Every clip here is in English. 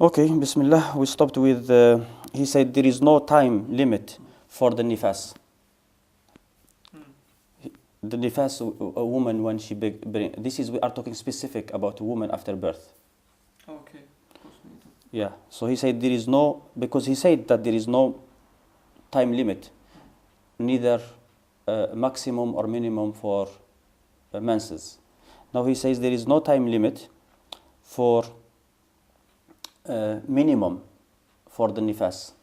Okay, Bismillah. We stopped with, he said there is no time limit for the nifas. The nifas, a woman when she we are talking specific about a woman after birth. Okay. Yeah, so he said there is no, because he said that there is no time limit, neither maximum or minimum for menses. Now he says there is no time limit for minimum for the nifas,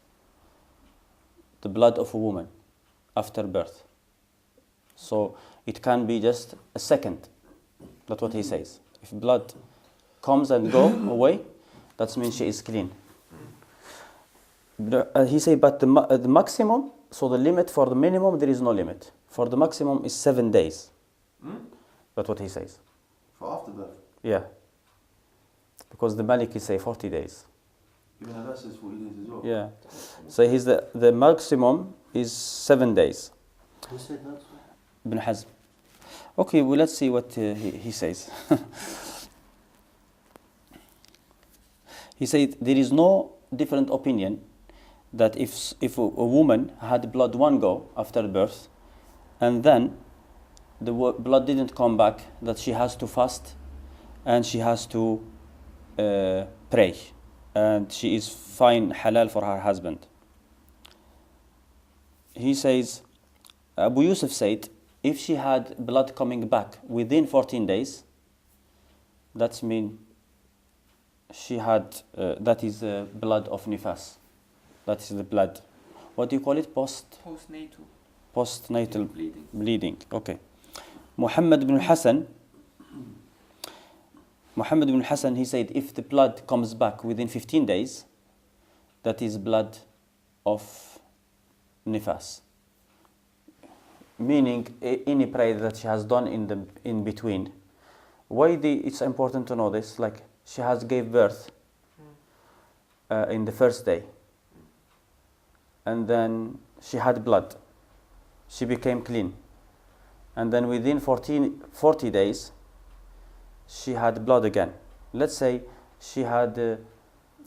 the blood of a woman after birth. So it can be just a second. That's what he says. If blood comes and go away, that means she is clean. He said, but the maximum, so the limit for the minimum, there is no limit. For the maximum is 7 days. That's what he says. For after birth? Yeah. Because the Maliki say 40 days. Even that says 40 days as well? Yeah. So he's the maximum is 7 days. Who said that? Ibn Hazm. Okay, well, let's see what he says. He said there is no different opinion that if a woman had blood one go after birth and then the blood didn't come back, that she has to fast and she has to pray, and she is fine halal for her husband. He says, Abu Yusuf said, if she had blood coming back within 14 days, that means she had, that is the blood of nifas. That is the blood. What do you call it? Postnatal bleeding. Okay. Muhammad ibn Hassan, he said, if the blood comes back within 15 days, that is blood of nifas. Meaning any prayer that she has done in between. Why it's important to know this? Like she has gave birth in the first day, and then she had blood. She became clean, and then within 40 days, she had blood again. Let's say she had the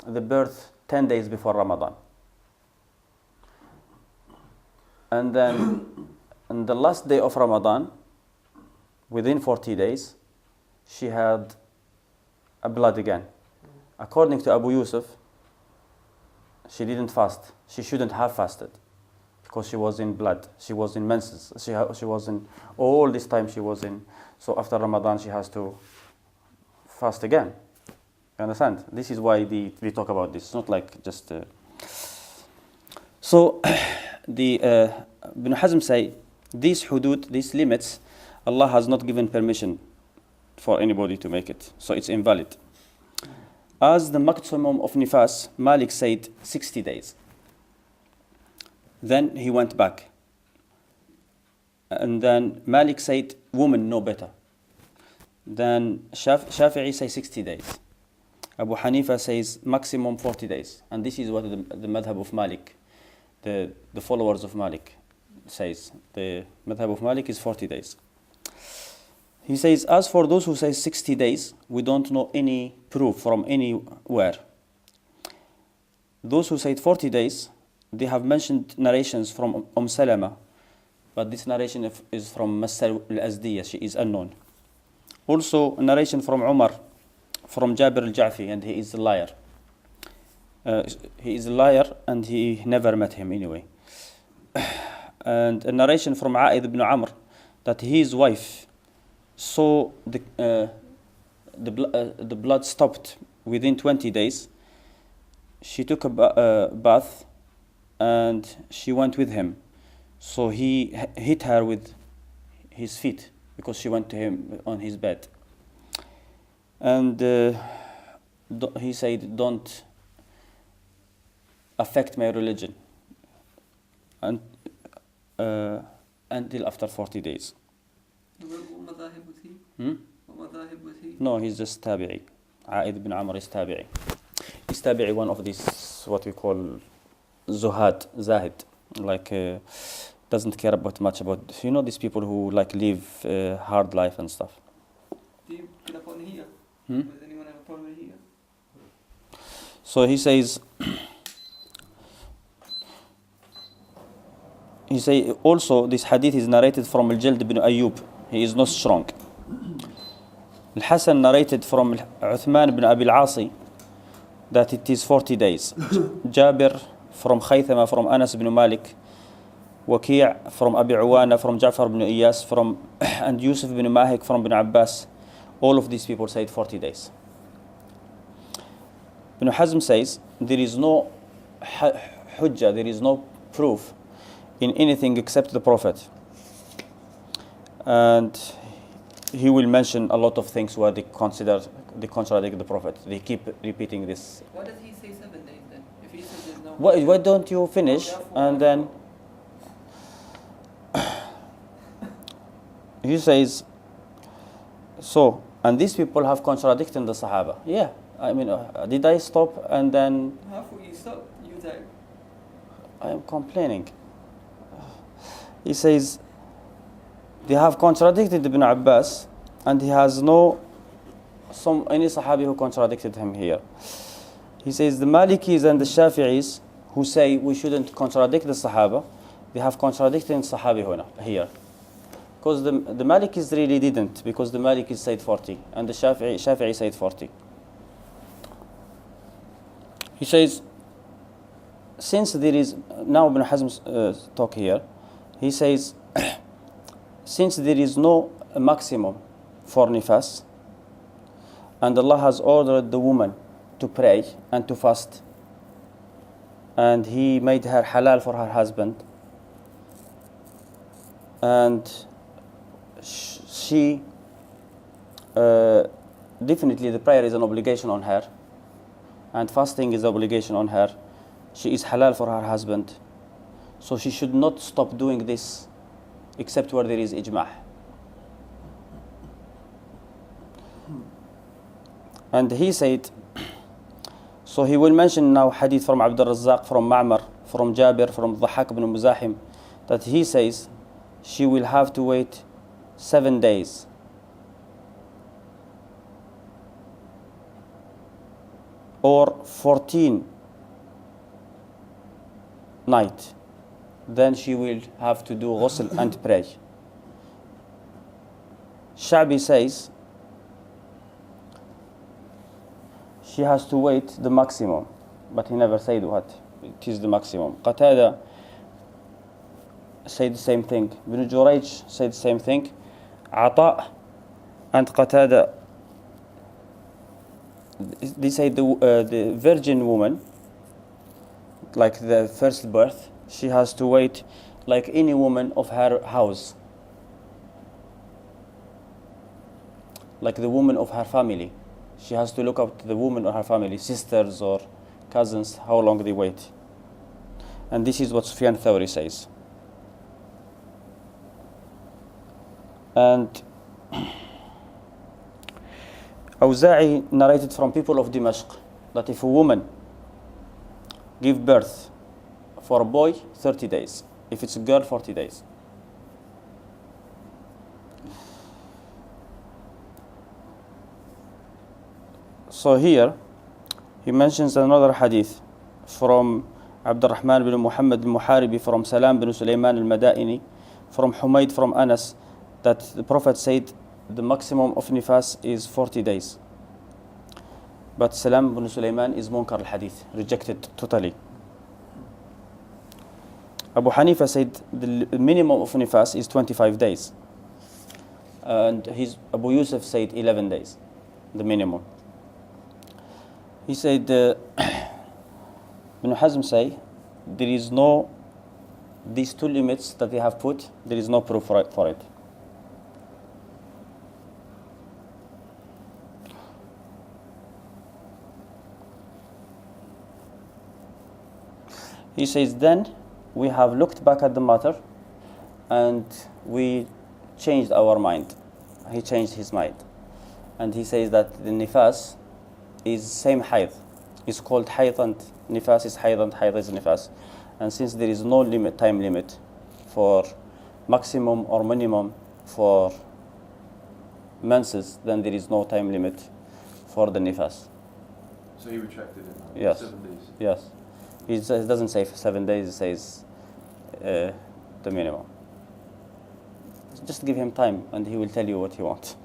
birth 10 days before Ramadan, and then on the last day of Ramadan, within 40 days, she had a blood again. According to Abu Yusuf, she didn't fast. She shouldn't have fasted because she was in blood. She was in menses. She was in, all this time she was in. So after Ramadan, she has to fast again. You understand? This is why we talk about this. It's not like just... So Ibn Hazm say, these hudud, these limits, Allah has not given permission for anybody to make it. So it's invalid. As the maximum of nifas, Malik said 60 days. Then he went back. And then Malik said, women know better. Then Shafi'i says 60 days. Abu Hanifa says maximum 40 days. And this is what the madhab of Malik, the followers of Malik, says. The madhab of Malik is 40 days. He says, as for those who say 60 days, we don't know any proof from anywhere. Those who say 40 days, they have mentioned narrations from Salama, but this narration is from Masar al-Azdiyah, she is unknown. Also, a narration from Umar, from Jabir al-Ja'fi, and he is a liar. He is a liar, and he never met him anyway. And a narration from A'id ibn Amr, that his wife saw the blood stopped within 20 days. She took a bath, and she went with him. So he hit her with his feet because she went to him on his bed. And he said, don't affect my religion until after 40 days. No, he's just tabi'i. A'id ibn Amr is tabi'i. He's tabi'i, one of these, what we call zahid, like doesn't care about much about, you know, these people who like live hard life and stuff. So he says, also this hadith is narrated from Al-Jald ibn Ayyub. He is not strong. Al-Hasan narrated from Uthman ibn Abi al-Asi that it is 40 days. Jabir from Khaythama from Anas ibn Malik. Waki' from Abi Uwana from Ja'far ibn Iyas and Yusuf ibn Mahik from Ibn Abbas. All of these people said 40 days. Ibn Hazm says there is no hujjah, there is no proof in anything except the Prophet. And he will mention a lot of things where they contradict the Prophet. They keep repeating this. Why does he say 7 days then? If he says there's no... Why don't you finish and then... He says, so, and these people have contradicted the Sahaba. Yeah, I mean, did I stop and then... How could you stop? You like... I am complaining. He says, they have contradicted Ibn Abbas and he has any Sahabi who contradicted him here. He says, the Malikis and the Shafi'is who say we shouldn't contradict the Sahaba, they have contradicted Sahabi here. Because the Malikis really didn't, because the Malikis said 40 and the Shafi'i said 40. He says, since there is, now Ibn Hazm's talk here, he says, since there is no maximum for nifas, and Allah has ordered the woman to pray and to fast, and He made her halal for her husband, and she definitely the prayer is an obligation on her, and fasting is an obligation on her. She is halal for her husband, so she should not stop doing this except where there is ijma'. And he said, so he will mention now hadith from Abdul Razzaq, from Ma'mar, from Jabir, from Dhahak ibn Muzahim, that he says she will have to wait 7 days. Or 14 night. Then she will have to do ghusl and pray. Sha'bi says she has to wait the maximum, but he never said what it is the maximum. Qatada said the same thing. Ibn Jurayj said the same thing. Ata and Qatada, they say the virgin woman, like the first birth, she has to wait like any woman of her house, like the woman of her family. She has to look up to the woman of her family, sisters or cousins, how long they wait. And this is what Sufyan Thawri says. And Awza'i narrated from people of Dimashq that if a woman give birth for a boy, 30 days. If it's a girl, 40 days. So here, he mentions another hadith from Abdurrahman bin Muhammad al-Muharibi, from Salam bin Sulaiman al-Madaini, from Humayd, from Anas, that the Prophet said the maximum of nifas is 40 days. But Salam bin Sulaiman is munkar al-hadith, rejected totally. Abu Hanifa said the minimum of nifas is 25 days. And Abu Yusuf said 11 days, the minimum. He said, Ibn Hazm say, there is no, these two limits that they have put, there is no proof for it. He says, then we have looked back at the matter and we changed our mind. He changed his mind. And he says that the nifas is same hayd. It's called hayd and nifas is hayd and hayd is nifas. And since there is no time limit for maximum or minimum for menses, then there is no time limit for the nifas. So he retracted it. Yes. 7 days. Yes. He doesn't say 7 days, he says the minimum. Just give him time and he will tell you what he wants.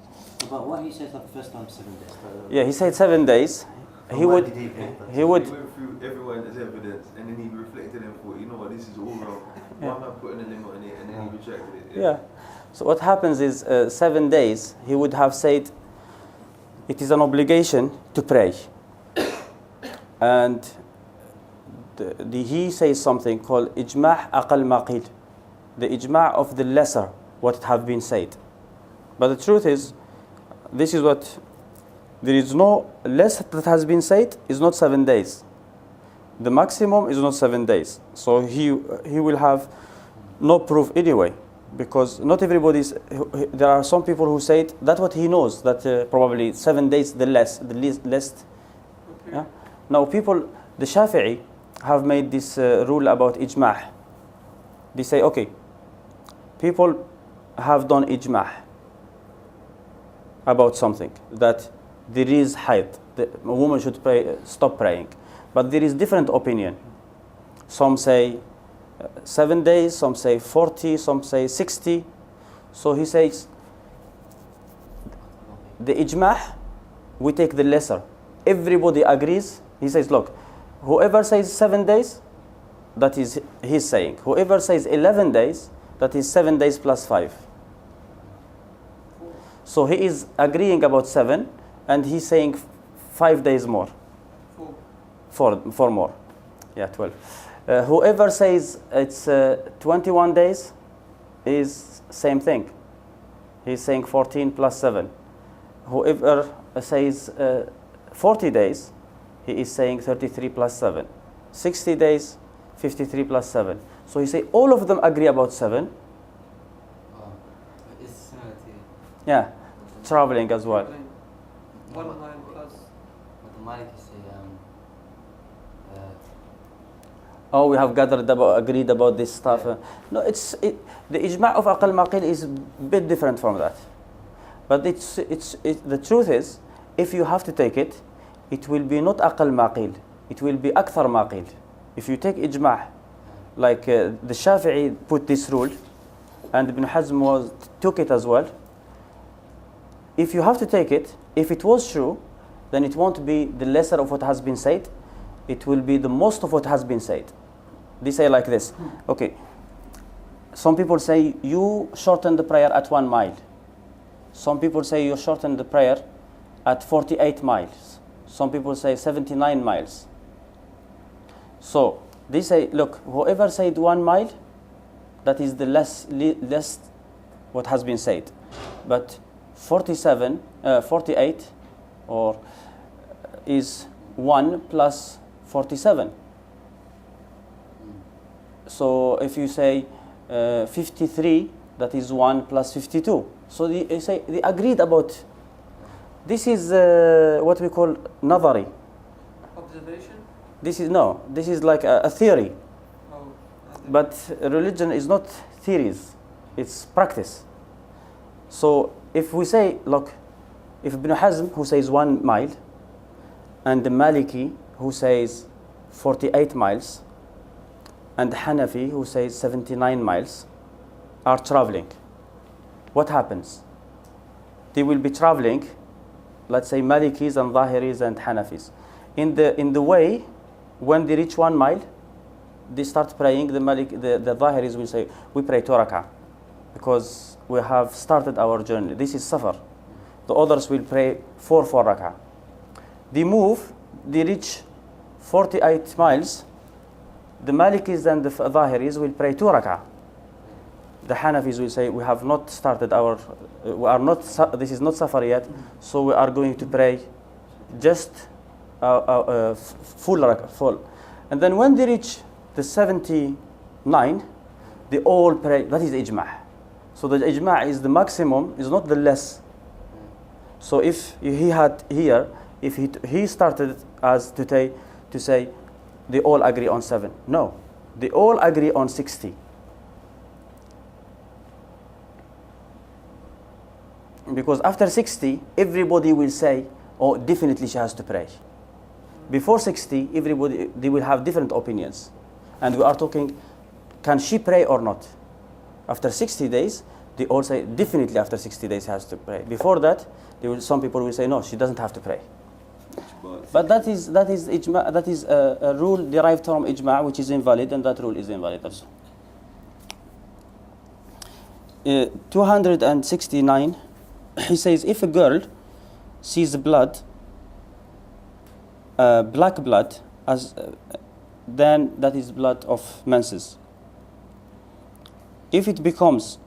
But what he said for the first time, 7 days. Yeah, he said 7 days. And He why would, did he pick that? he would, He went through everyone as evidence and then he reflected and thought, you know what, this is all wrong. Why am I putting a limit on it? And then he rejected it. yeah. So what happens is 7 days, he would have said, it is an obligation to pray. And he says something called ijma' aqal maqil, the ijma' of the lesser what have been said. But the truth is, this is what, there is no less that has been said is not 7 days. The maximum is not 7 days. So he will have no proof anyway, because not everybody is, there are some people who say that's what he knows, that probably 7 days the least. Yeah? Now people, the Shafi'i have made this rule about ijma'. They say, okay, people have done ijma' about something, that there is hayd, a woman should stop praying. But there is different opinion. Some say 7 days, some say 40, some say 60. So he says, the ijma', we take the lesser. Everybody agrees. He says, look, whoever says 7 days, that is he's saying. Whoever says 11 days, that is 7 days plus 5. So he is agreeing about 7, and he's saying 5 days more. 4 more. Yeah, 12. Whoever says it's 21 days is same thing. He's saying 14 plus 7. Whoever says 40 days, he is saying 33 plus 7. 60 days, 53 plus 7. So he say all of them agree about 7. It's similar to Yeah, traveling as well. 1 9 plus. what the Maliki say. Oh, we have agreed about this stuff. No, the ijma' of aqal maqil is a bit different from that. But the truth is, if you have to take it, it will be not aqal maqil. It will be akthar maqil. If you take ijma', like the Shafi'i put this rule, and Ibn Hazm took it as well. If you have to take it, if it was true, then it won't be the lesser of what has been said. It will be the most of what has been said. They say like this. Okay. Some people say you shorten the prayer at 1 mile. Some people say you shorten the prayer at 48 miles. Some people say 79 miles. So they say, look, whoever said 1 mile, that is the less what has been said. But 48 or is 1 plus 47. So if you say 53, that is 1 plus 52. So they say they agreed about. This is what we call nadari. Observation? This is like a theory. Oh. But religion is not theories, it's practice. So if we say, look, if Ibn Hazm who says 1 mile, and the Maliki who says 48 miles, and the Hanafi who says 79 miles are traveling, what happens? They will be traveling, let's say Malikis and Zahiris and Hanafis. In the way, when they reach 1 mile, they start praying. The Zahiris will say, we pray 2 rak'ah because we have started our journey. This is safar. The others will pray 4 rak'ah. They move, they reach 48 miles. The Malikis and the Zahiris will pray 2 rak'ah. The Hanafis will say, we have not started this is not safar yet, so we are going to pray just full. And then when they reach the 79, they all pray. That is ijma'. So the ijma' is the maximum, is not the less. So if he had here, if he started as to say they all agree on 7. No, they all agree on 60. Because after 60, everybody will say, oh, definitely she has to pray. Before 60, everybody, they will have different opinions. And we are talking, can she pray or not? After 60 days, they all say, definitely after 60 days she has to pray. Before that, some people will say, no, she doesn't have to pray. But that is a rule derived from ijma', which is invalid, and that rule is invalid also. 269, he says, if a girl sees blood, black blood, then that is blood of menses. If it becomes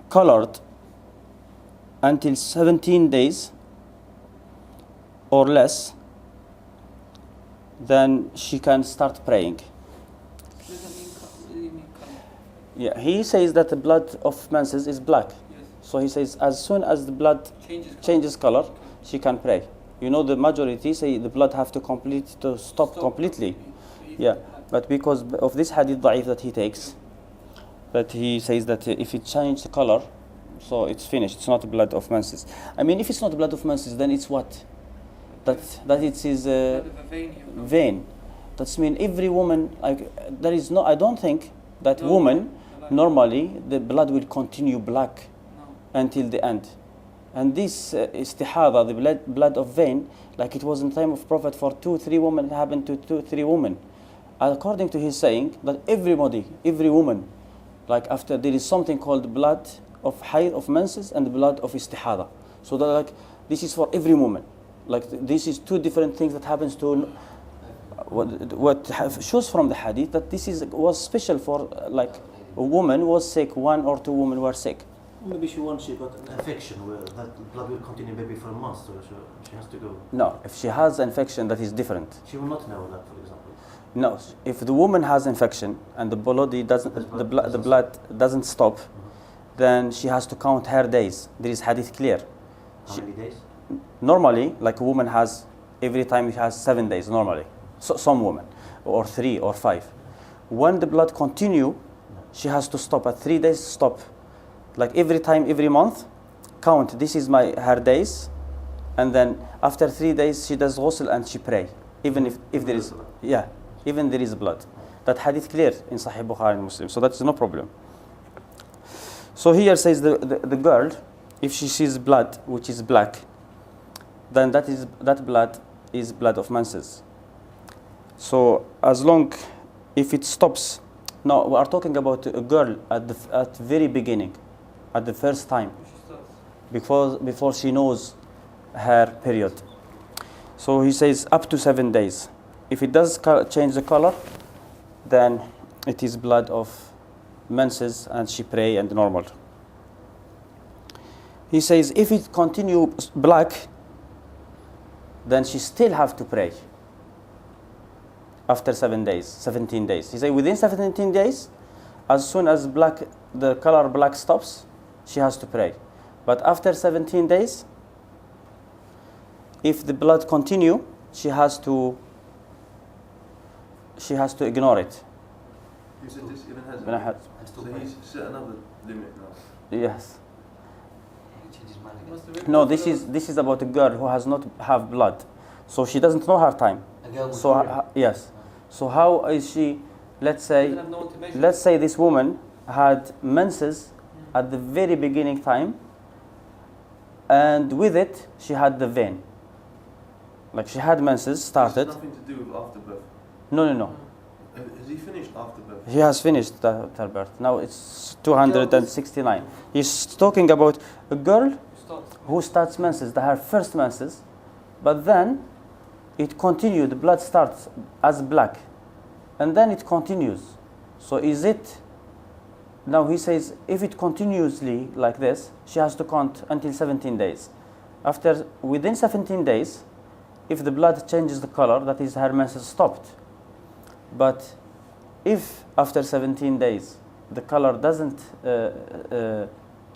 colored until 17 days or less, then she can start praying. Yeah, he says that the blood of menses is black. Yes. So he says as soon as the blood changes color, she can pray. You know, the majority say the blood have to stop completely. Yeah, but because of this hadith da'if that he takes, that he says that if it changes the color, so it's finished. It's not the blood of menses. I mean, if it's not the blood of menses, then it's what? That it is vein. That's mean every woman. There is no. I don't think that woman normally the blood will continue black until the end. And this istihada, the blood of vein, like it was in the time of Prophet for 2-3 women, it happened to 2-3 women. According to his saying, that every woman, like after there is something called blood of hayd, of menses, and the blood of istihada. So that like this is for every woman. Like this is two different things that happens to. What shows from the hadith that this was special for like a woman was sick, 1 or 2 women were sick. Maybe she got an infection where that blood will continue maybe for a month, so she has to go. No, if she has infection, that is different. She will not know that, for example. No, if the woman has infection and the blood doesn't stop, then she has to count her days. There is hadith clear. How many days? Normally, like a woman has, every time she has 7 days normally. So some women, or 3 or 5. When the blood continue, she has to stop at 3 days. Stop, like every time, every month, count. This is her days, and then after 3 days she does ghusl and she pray. Even if there is, even there is blood. That hadith clear in Sahih Bukhari and Muslim. So that's no problem. So here says the girl, if she sees blood which is black, then that blood is blood of menses. So as long if it stops, no, we are talking about a girl at the very beginning, at the first time, before she knows her period. So he says up to 7 days. If it does change the color, then it is blood of menses and she pray and normal. He says if it continues black, then she still have to pray after 17 days. He says within 17 days, as soon as the color black stops, she has to pray. But after 17 days, if the blood continue, she has to ignore it. You said this even has. So he's set another limit now. Yes. He changed his mind again. No, this is about a girl who has not have blood, so she doesn't know her time. A girl with So period. yes. So how is she? Let's say this woman had menses at the very beginning time, and with it she had the vein. Like she had menses started. This has nothing to do with afterbirth. No. Has he finished afterbirth? He has finished the birth. Now it's 269. He's talking about a girl who starts menses, her first menses, but then it continues. The blood starts as black, and then it continues. So is it? Now he says if it continuously like this, she has to count until 17 days. Within 17 days, if the blood changes the color, that is her menses stopped. But if after 17 days the color doesn't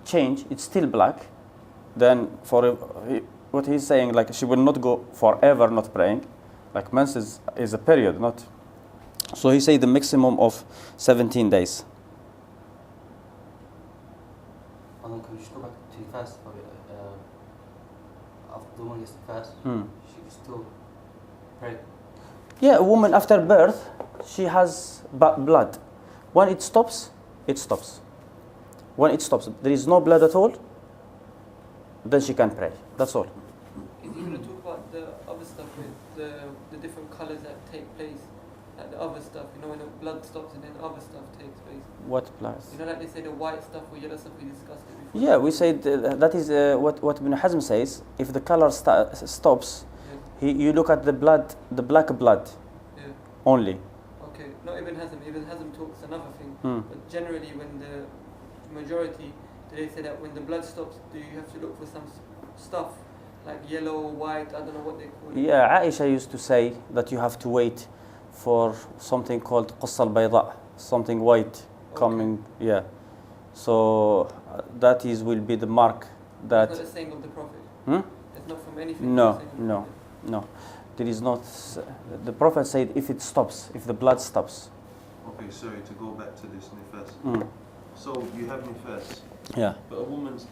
change, it's still black, then what he's saying, like she will not go forever not praying. Like menses is a period, not. So he say the maximum of 17 days. And then can you just go back to fast? After the one gets to fast, She to pray. Yeah, a woman after birth, she has blood. When it stops, it stops. When it stops, there is no blood at all, then she can pray. That's all. Is he going to talk about the other stuff with the different colours that take place? Like the other stuff, you know, when the blood stops and then other stuff takes place. What blood? You know, like they say the white stuff or yellow stuff, we discussed it before. Yeah, we said that is what Ibn Hazm says. If the color stops, you look at the blood, the black blood Yeah. only. Okay, not Ibn Hazm. Ibn Hazm talks another thing. Hmm. But generally, when the majority, they say that when the blood stops, do you have to look for some stuff like yellow, white? I don't know what they call it. Yeah, Aisha used to say that you have to wait for something called قصة البيضاء, something white coming. Yeah, so that will be the mark that. It's not a saying of the Prophet. Hmm? It's not from anything. No, it's a saying of the no, Prophet. no. There is not. The Prophet said if it stops, if the blood stops. Okay, sorry, to go back to this nifas. Mm. So you have nifas, Yeah, but a woman's,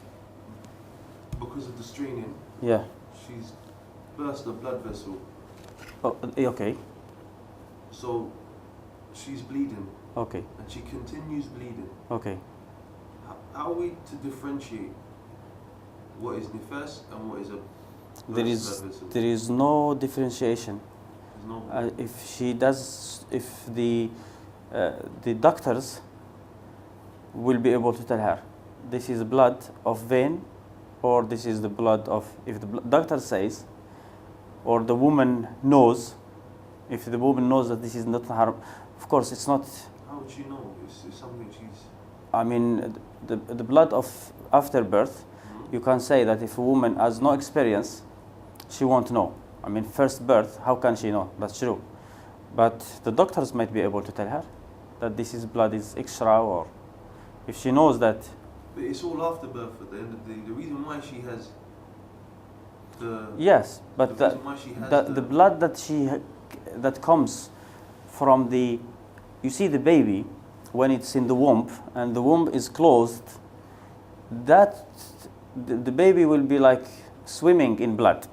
because of the straining, yeah. she's burst a blood vessel. Oh, okay, So she's bleeding okay, and she continues bleeding. okay. How are we to differentiate what is nifas and what is a There burst is blood vessel? there is no differentiation. There's no. If the doctors will be able to tell her this is blood of vein or this is the blood of, if the doctor says, or the woman knows, if the woman knows that this is not harm, of course it's not. How would she know? It's something she's. I mean, the blood of after birth, you can say that if a woman has no experience, she won't know. I mean, first birth, how can she know? That's true. But the doctors might be able to tell her that this is blood is extra, or if she knows that. But it's all after birth at the end of the day. The reason why she has the. Yes, but the reason why she has the blood that comes from the, you see the baby when it's in the womb and the womb is closed, that the baby will be like swimming in blood.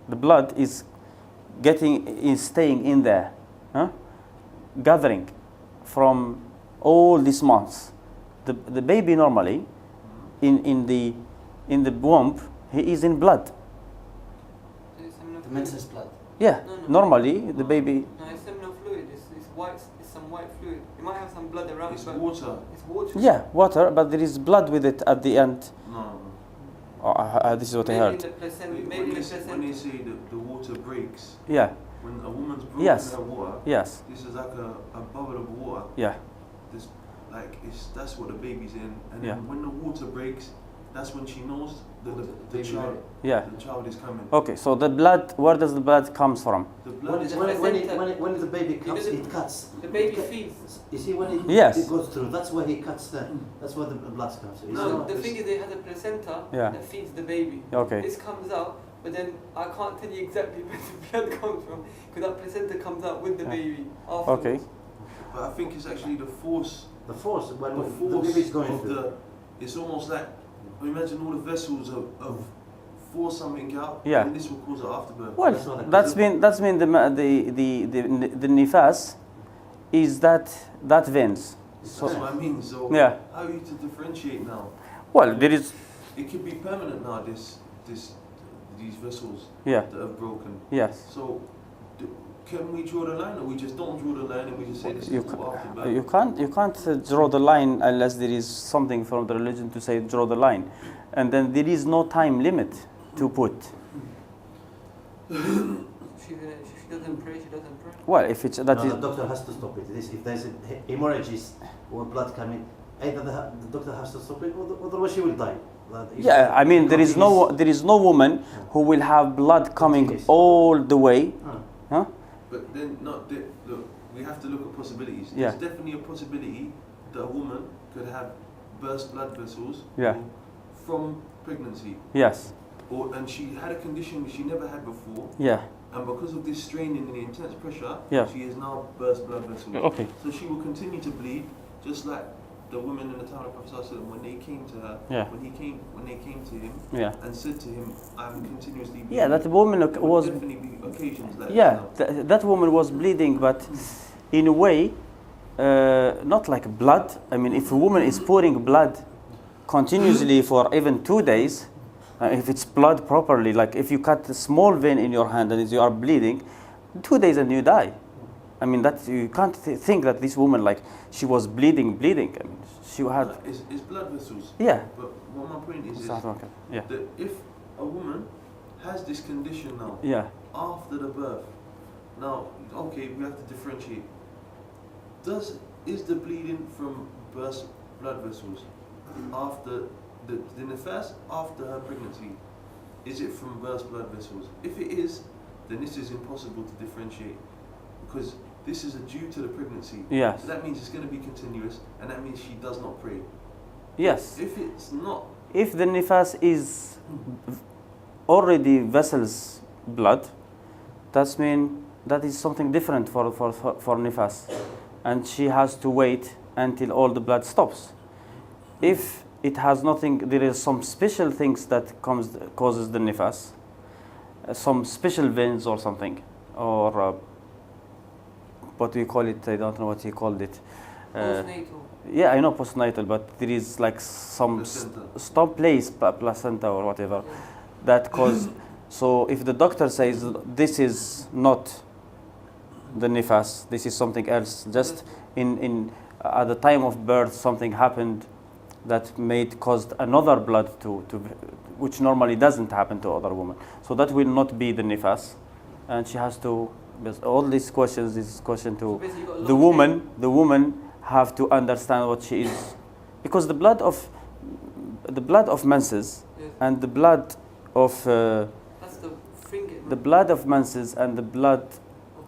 The blood is staying in there, huh? Gathering from all these months. The baby normally in the womb, he is in blood. It's seminal The fluid. menses blood. Yeah, No. normally the baby. No, it's seminal fluid. It's white. It's some white fluid. It might have some blood around It's it, but water. it's water. Yeah, water, but there is blood with it at the end. No. This is what I Maybe heard. in the placenta. Maybe When in the they say placenta. that the water breaks, Yeah, when a woman's broken Yes. her water, yes, this is like a bubble of water. yeah, This, like, that's what the baby's in. And Yeah. then when the water breaks, that's when she knows that the Baby child, ready. yeah. the child is coming. Okay, so the blood, where does the blood comes from? The When, blood it, is when the baby comes, the- it cuts. The baby It cut- feeds. You see, when it, Yes. it goes through, that's where he cuts there. That's where the blood comes. It's No, not- the thing is, it has a placenta Yeah. that feeds the baby. Okay, This comes out, but then I can't tell you exactly where the blood comes from because that placenta comes out with the Yeah. baby afterwards. okay, But I think it's actually the force. the force, when The the force baby's going of through. it's almost like, imagine all the vessels of force something out. Yeah. And this will cause an afterbirth. well, That's not a- that's been the nifas is that veins. That's what I mean. So Yeah. how are you to differentiate now? Well, there is, It could be permanent now. These vessels yeah, that have broken. yes. So can we draw the line, or we just don't draw the line and we just say this You is all afterbirth? you can't draw the line unless there is something from the religion to say draw the line, and then there is no time limit to put. If she doesn't pray, she doesn't pray. Well, if it's that No, is the doctor has to stop it. If there's hemorrhages or blood coming, either the doctor has to stop it, or otherwise she will die. yeah. I mean, there is no woman who will have blood coming Continuous. all the way, Huh. huh? But then, look, we have to look at possibilities. Yeah. There's definitely a possibility that a woman could have burst blood vessels Yeah. from pregnancy, Yes. and she had a condition she never had before, Yeah. and because of this straining and the intense pressure, Yeah. she has now burst blood vessels. Okay. So she will continue to bleed, just like the women in the time of Prophet ﷺ, when they came to her, Yeah. when they came to him Yeah. and said to him, "I'm continuously bleeding." Yeah, that woman there would was. definitely be occasions like Yeah, this now. that woman was bleeding, but in a way, not like blood. I mean, if a woman is pouring blood continuously for even 2 days, if it's blood properly, like if you cut a small vein in your hand and you are bleeding, 2 days and you die. I mean, that you can't think that this woman, like, she was bleeding. I mean, she had. It's blood vessels. Yeah. But what my point is Yeah. that if a woman has this condition now, Yeah. after the birth, now, okay, we have to differentiate. Is the bleeding from burst blood vessels after the nifas, after her pregnancy, is it from burst blood vessels? If it is, then this is impossible to differentiate, because this is due to the pregnancy. Yes. So that means it's going to be continuous, and that means she does not pray. Yes. If it's not, If the nifas is already vessels blood, that is something different for nifas, and she has to wait until all the blood stops. If it has nothing, there is some special things that causes the nifas, some special veins or something, or what do you call it? I don't know what you called it. Postnatal. Yeah, I know postnatal, but there is like some stop place, placenta or whatever, Yeah. that cause. So if the doctor says this is not the nifas, this is something else, just in at the time of birth something happened that caused another blood to which normally doesn't happen to other women. So that will not be the nifas, and she has to. All these questions, this question to basically you've got a the long woman. The woman have to understand what she is, because the blood of menses Yes. and the blood of That's the finger. the blood of menses and the blood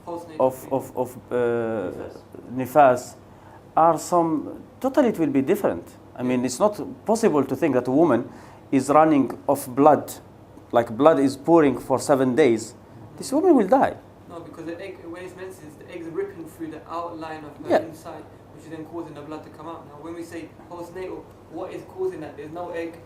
Postnatal. of nifas are totally, it will be different. I mean, it's not possible to think that a woman is running off blood, like blood is pouring for 7 days. This woman will die. No, because the egg, when it's menses, the egg's ripping through the outline of her Yeah. inside, which is then causing the blood to come out. Now, when we say postnatal, what is causing that? There's no egg.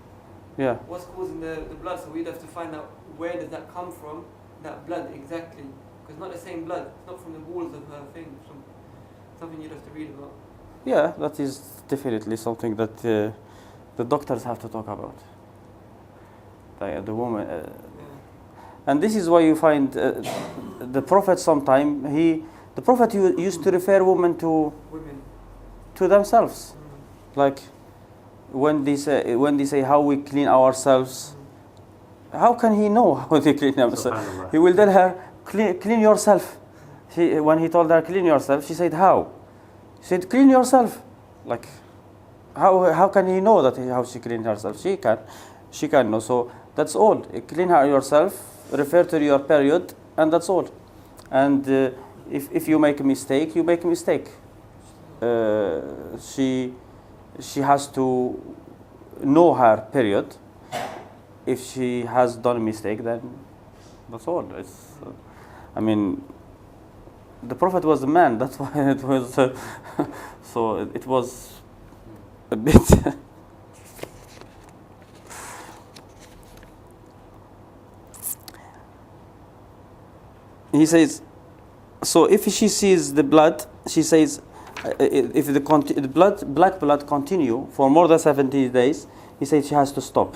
Yeah. What's causing the blood? So we'd have to find out where does that come from, that blood exactly. Because not the same blood. It's not from the walls of her thing. It's from something you'd have to read about. Yeah, that is definitely something that the doctors have to talk about. The woman. Yeah. And this is why you find the Prophet the Prophet used to refer women to Women. themselves. Like when they say how we clean ourselves, how can he know how they clean themselves? Subhanallah. He will tell her, clean yourself. When he told her, clean yourself, she said, how? He said, clean yourself. Like, how can he know how she cleaned herself? She can know. So that's all. Clean her yourself, refer to your period, and that's all. And if you make a mistake, you make a mistake. She has to know her period. If she has done a mistake, then that's all. I mean, the Prophet was a man. That's why it was. So it was a bit. He says, so if she sees the blood, she says, if the black blood continue for more than 70 days, he says she has to stop.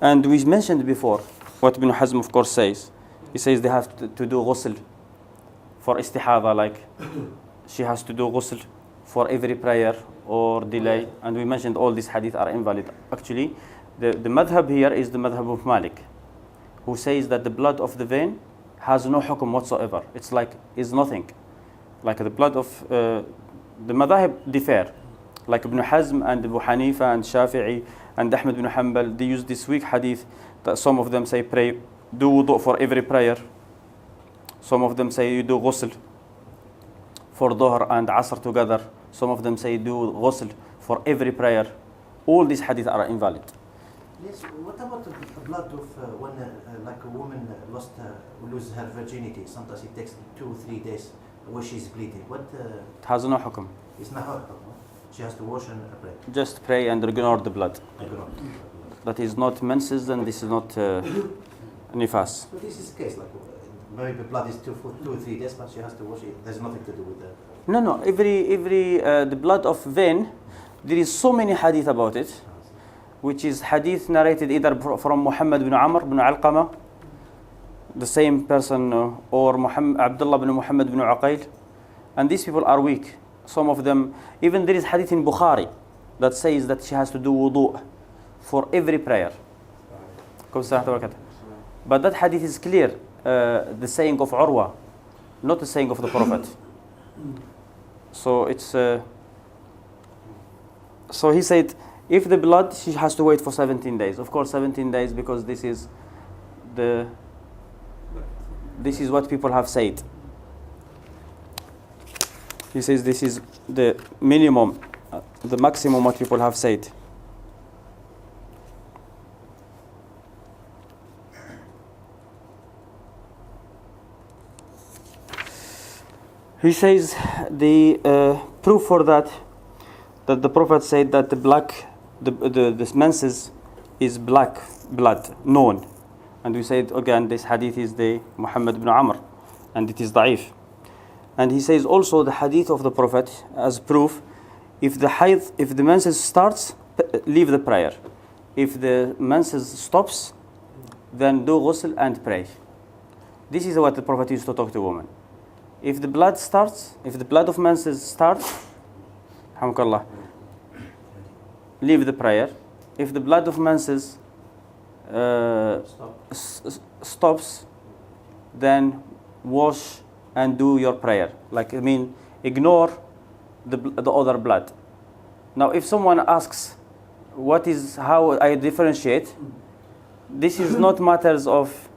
And we mentioned before what Ibn Hazm of course says. He says they have to do ghusl for istihada, like she has to do ghusl for every prayer or delay. And we mentioned all these hadith are invalid. Actually, the madhab here is the madhab of Malik, who says that the blood of the vein has no hukum whatsoever. It's nothing. Like the blood of the madhab differ. Like Ibn Hazm and Abu Hanifa and Shafi'i and Ahmed bin Hanbal, they use this weak hadith that some of them say do wudu for every prayer. Some of them say you do ghusl for Dhuhr and Asr together. Some of them say do ghusl for every prayer. All these hadith are invalid. Yes, what about the blood of when like a woman lose her virginity? Sometimes it takes 2 or 3 days where she's bleeding, what It has no حكم. it's not her. She has to wash and pray. Just pray and ignore the blood. Ignore. That is not menses and this is not nifas. So this is the case, like maybe the blood is 2 or 3 days, but she has to wash it. There's nothing to do with that. No. Every the blood of vein, there is so many hadith about it, which is hadith narrated either from Muhammad bin Amr bin Alqama, the same person, or Abdullah bin Muhammad bin Uqayl, and these people are weak. Some of them, even there is hadith in Bukhari that says that she has to do wudu for every prayer. But that hadith is clear, the saying of Urwa, not the saying of the Prophet. So it's so he said, if the blood, she has to wait for 17 days. Of course, 17 days, because this is what people have said. He says this is the minimum, the maximum what people have said. He says the proof for that the Prophet said that the menses is black blood, known. And we said again, this hadith is the Muhammad ibn Amr, and it is da'if. And he says also the hadith of the Prophet as proof, if the menses starts, leave the prayer. If the menses stops, then do ghusl and pray. This is what the Prophet used to talk to women. If the blood starts, if the blood of menses starts, alhamdulillah, leave the prayer. If the blood of menses stops, then wash and do your prayer. Like, ignore the other blood. Now, if someone asks, how I differentiate, this is not matters of,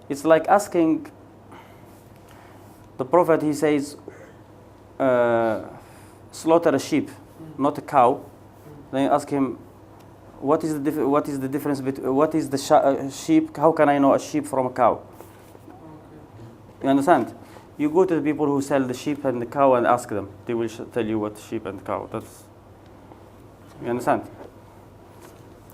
it's like asking, the Prophet, he says, slaughter a sheep, not a cow. Then you ask him, what is the difference between, what is the sheep, how can I know a sheep from a cow? You understand? You go to the people who sell the sheep and the cow and ask them. They will tell you what sheep and cow. You understand?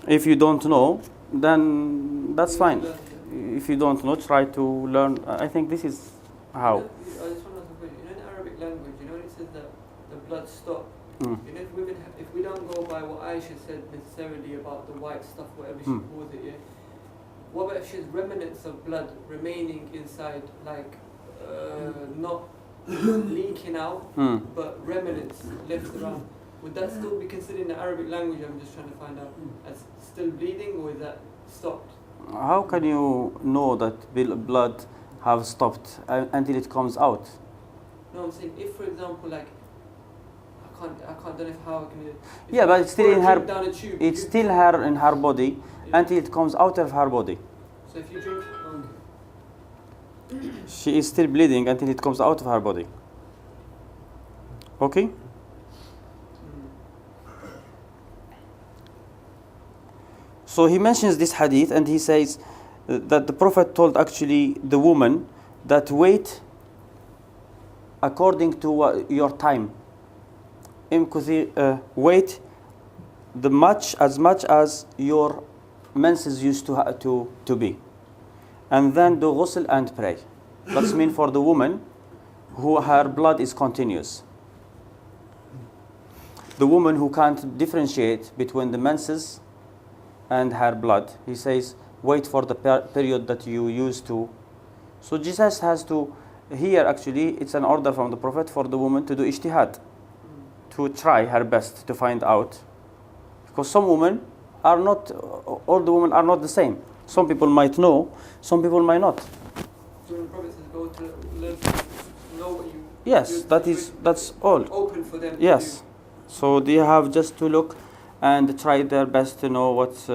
If you don't know, then that's fine. If you don't know, try to learn. I think this is how. I just want to ask a question. In Arabic language, when it says that the blood stopped, if we don't go by what Aisha said necessarily about the white stuff, whatever she calls it, what about if she's remnants of blood remaining inside, like not leaking out, but remnants left around? Would that still be considered in the Arabic language? I'm just trying to find out, as still bleeding, or is that stopped? How can you know that blood have stopped until it comes out? No, I'm saying if, for example, like I don't know how I can. Yeah, but it's still in her. Down a tube, It's still her in her body until it comes out of her body. So if you drink, She is still bleeding until it comes out of her body. Okay? So he mentions this hadith and he says that the Prophet told actually the woman that wait according to your time. Wait as much as your menses used to be. And then do ghusl and pray. That's mean for the woman who her blood is continuous. The woman who can't differentiate between the menses and her blood, he says, wait for the period that you used to. So Jesus has to, here actually, it's an order from the Prophet for the woman to do ijtihad, to try her best to find out. Because some women are not, all the women are not the same. Some people might know, some people might not. So the Prophet says, go to know what you. Yes, that's all. Open for them. Yes. To do. So they have just to look and try their best to know what's.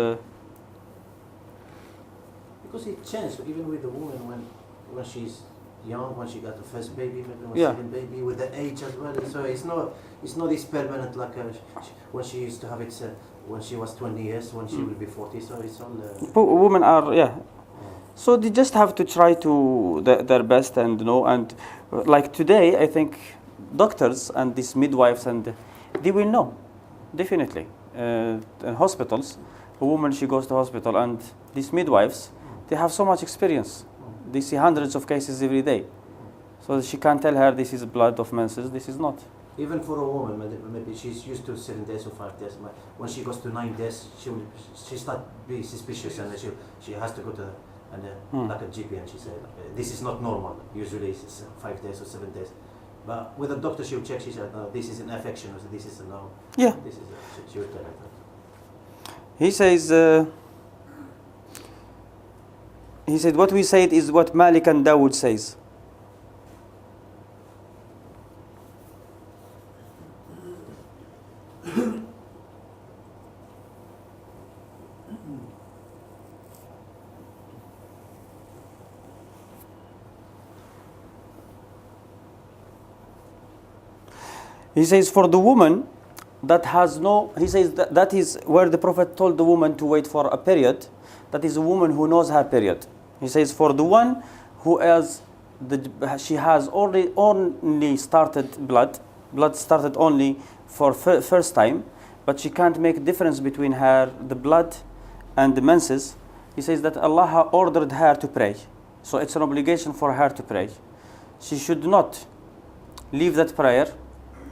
Because it changes even with the woman when she's young, when she got the first baby, maybe when second baby, with the age as well. So it's not this permanent like when she used to have it when she was 20 years, when she will be 40. So it's all. Women are So they just have to try to their best and know. And like today, I think doctors and these midwives and they will know, definitely. In hospitals, a woman she goes to hospital and these midwives, they have so much experience. They see hundreds of cases every day, so she can't tell her this is blood of menses, this is not. Even for a woman, maybe she's used to 7 days or 5 days. When she goes to 9 days, she start be suspicious and she has to go to like a GP and she say this is not normal. Usually it's 5 days or 7 days. But with a doctor, she'll check. She said, no, this is an infection, or this is a no. Yeah. This is she will tell her that. He said what we said is what Malik and Dawood says. He says for the woman that has no, he says that is where the Prophet told the woman to wait for a period. That is a woman who knows her period. He says for the one who has she has only started blood started only for first time, but she can't make difference between the blood and the menses. He says that Allah ordered her to pray, so it's an obligation for her to pray. She should not leave that prayer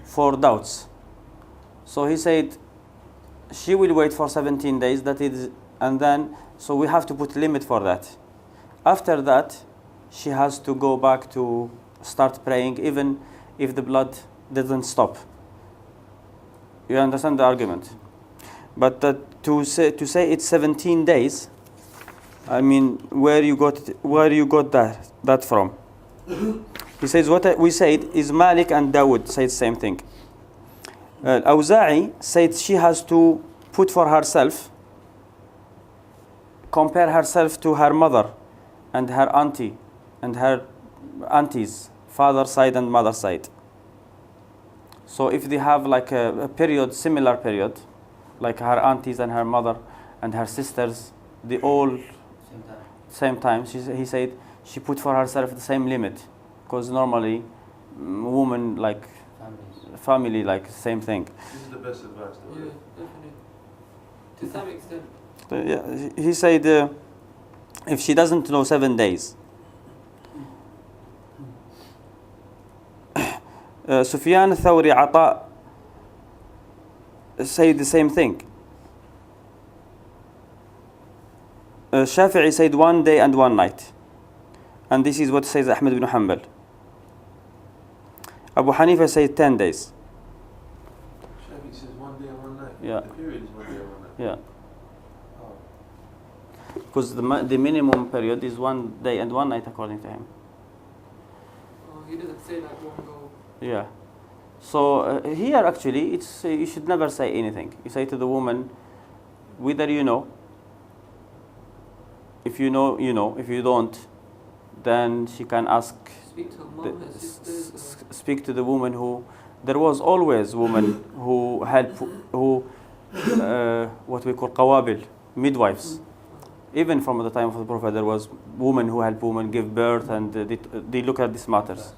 for doubts. So he said she will wait for 17 days, that is, and then so we have to put limit for that. After that, she has to go back to start praying even if the blood doesn't stop. You understand the argument? But to say it's 17 days, I mean, where you got that from? He says what we said is Malik and Dawood said the same thing. Awza'i said she has to put for herself, compare herself to her mother and her auntie and her aunties, father side and mother side. So if they have like a period, similar period, like her aunties and her mother and her sisters, they all same time. He said she put for herself the same limit, because normally women like family like same thing. This is the best advice, though. Yeah, definitely. To some extent. Yeah, he said if she doesn't know 7 days. Sufyan Thawri Ata said the same thing. Shafi'i said 1 day and 1 night. And this is what says Ahmed ibn Hanbal. Abu Hanifa said 10 days. Shafi says 1 day and 1 night. Yeah. The period is 1 day and 1 night. Yeah. Oh. Because the minimum period is 1 day and 1 night according to him. Oh, he doesn't say like one go. Yeah. So here actually it's you should never say anything. You say to the woman, whether you know. If you know, you know. If you don't, then she can ask. Speak to her mom, her sisters. Speak to the woman who. There was always women who help, who what we call qawabil, midwives. Even from the time of the Prophet, there was women who help women give birth, and they look at these matters.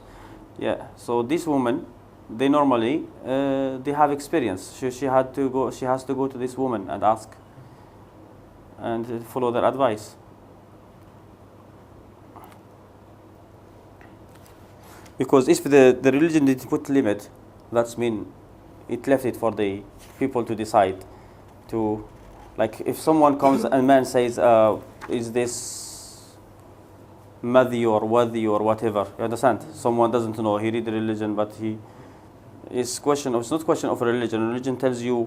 Yeah. So this woman, they normally they have experience. She has to go to this woman and ask, and follow their advice. Because if the religion didn't put limit, that's mean it left it for the people to decide. To, like, if someone comes and man says, is this madhi or wadi or whatever, you understand? Someone doesn't know, he read the religion, but it's not question of religion. Religion tells you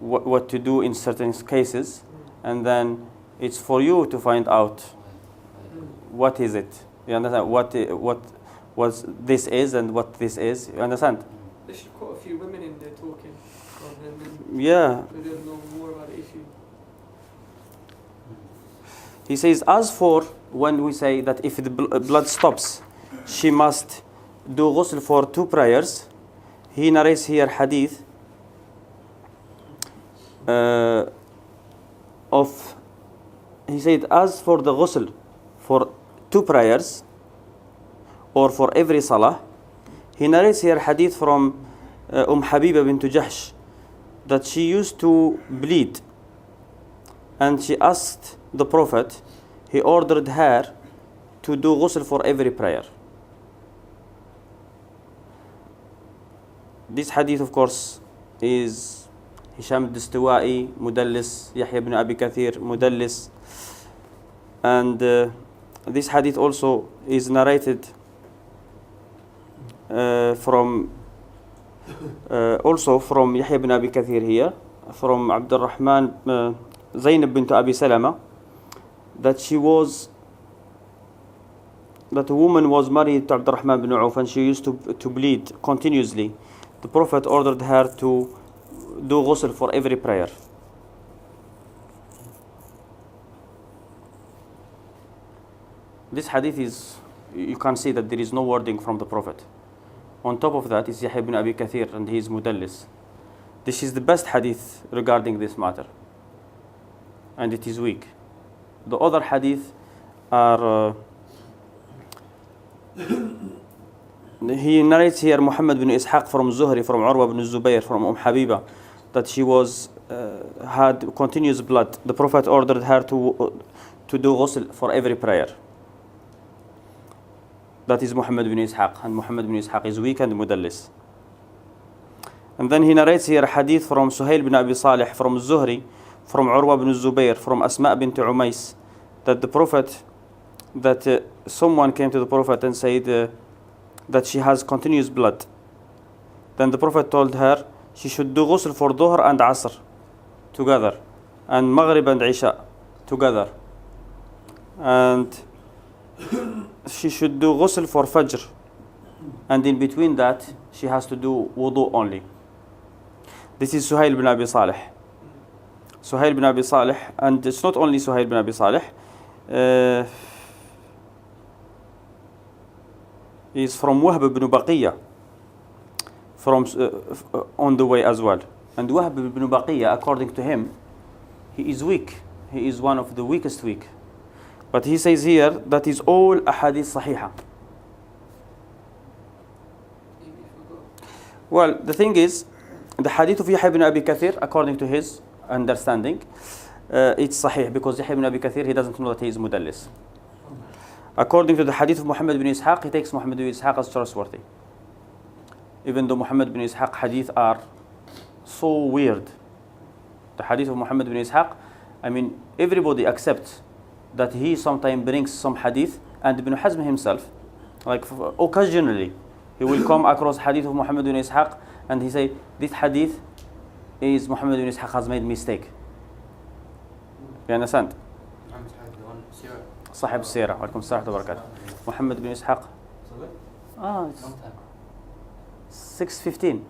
what to do in certain cases, and then it's for you to find out what is it. You understand? What this is and what this is. You understand? There should quite a few women in there talking. And then Yeah. they don't know more about the issue. He says, as for when we say that if the blood stops, she must do ghusl for 2 prayers. He narrates here hadith he said, as for the ghusl for 2 prayers, or for every salah, he narrates here hadith from Habiba bint Jahsh that she used to bleed, and she asked the Prophet, he ordered her to do ghusl for every prayer. This hadith, of course, is Hisham al-Distiwa'i, Mudallis, Yahya ibn Abi Kathir, Mudallis, and this hadith also is narrated from Yahya ibn Abi Kathir here, from Abdul Rahman Zainab bint Abi Salama, that a woman was married to Abdul Rahman bin Auf and she used to bleed continuously. The Prophet ordered her to do ghusl for every prayer. This hadith is, you can see that there is no wording from the Prophet. On top of that is Yahya ibn Abi Kathir, and he is Mudallis. This is the best hadith regarding this matter, and it is weak. The other hadith are he narrates here Muhammad bin Ishaq from Zuhri, from Urwa bin Zubayr, from Habiba, that she had continuous blood. The Prophet ordered her to do ghusl for every prayer. That is Muhammad bin Ishaq, and Muhammad bin Ishaq is weak and mudallis. And then he narrates here a hadith from Suhail bin Abi Salih, from Zuhri, from Urwa bin Zubayr, from Asma bint Umais, that someone came to the Prophet and said that she has continuous blood. Then the Prophet told her she should do ghusl for Dhuhr and Asr together, and Maghrib and Isha together, and she should do ghusl for Fajr, and in between that she has to do wudu only. This is Suhail bin Abi Salih. Suhail bin Abi Salih, and it's not only Suhail bin Abi Salih, is from Wahb ibn Baqiyya, from on the way as well. And Wahb ibn Baqiyya, according to him, he is weak. He is one of the weakest weak. But he says here that is all ahadith sahiha. Well, the thing is, the hadith of Yahya ibn Abi Kathir, according to his understanding, it's sahih, because Yahya ibn Abi Kathir, he doesn't know that he is mudallis. According to the hadith of Muhammad bin Ishaq, he takes Muhammad bin Ishaq as trustworthy. Even though Muhammad bin Ishaq hadith are so weird. The hadith of Muhammad bin Ishaq, I mean, everybody accepts that he sometimes brings some hadith, and Ibn Hazm himself, like occasionally, he will come across hadith of Muhammad bin Ishaq, and he say, this hadith is Muhammad bin Ishaq has made mistake. You understand? صاحب السيرة وعليكم السلام وبركاته محمد بن إسحاق it's 6:15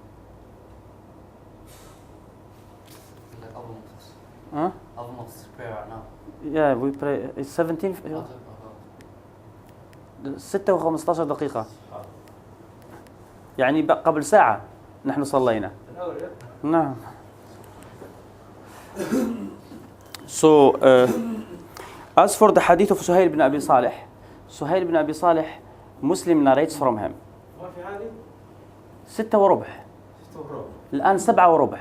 yeah we pray it's 17 6 و15 دقيقة يعني قبل ساعة نحن صلينا نعم so as for the hadith of Suhail bin Abi Salih, Suhail bin Abi Salih, Muslim narrates from him. 6:15 الآن 7:15.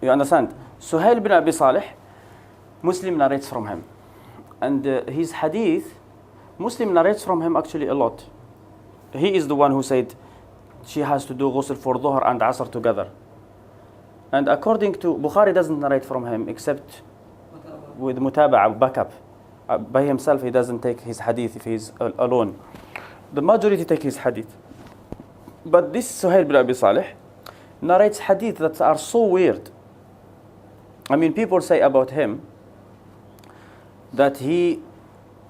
You understand? Suhail bin Abi Salih, Muslim narrates from him, and his hadith, Muslim narrates from him actually a lot. He is the one who said she has to do ghusl for Dhuhr and Asr together. And according to Bukhari, doesn't narrate from him except with mutaba'a, backup. By himself, he doesn't take his hadith if he's alone. The majority take his hadith. But this Suhail bin Abi Salih narrates hadith that are so weird. I mean, people say about him that he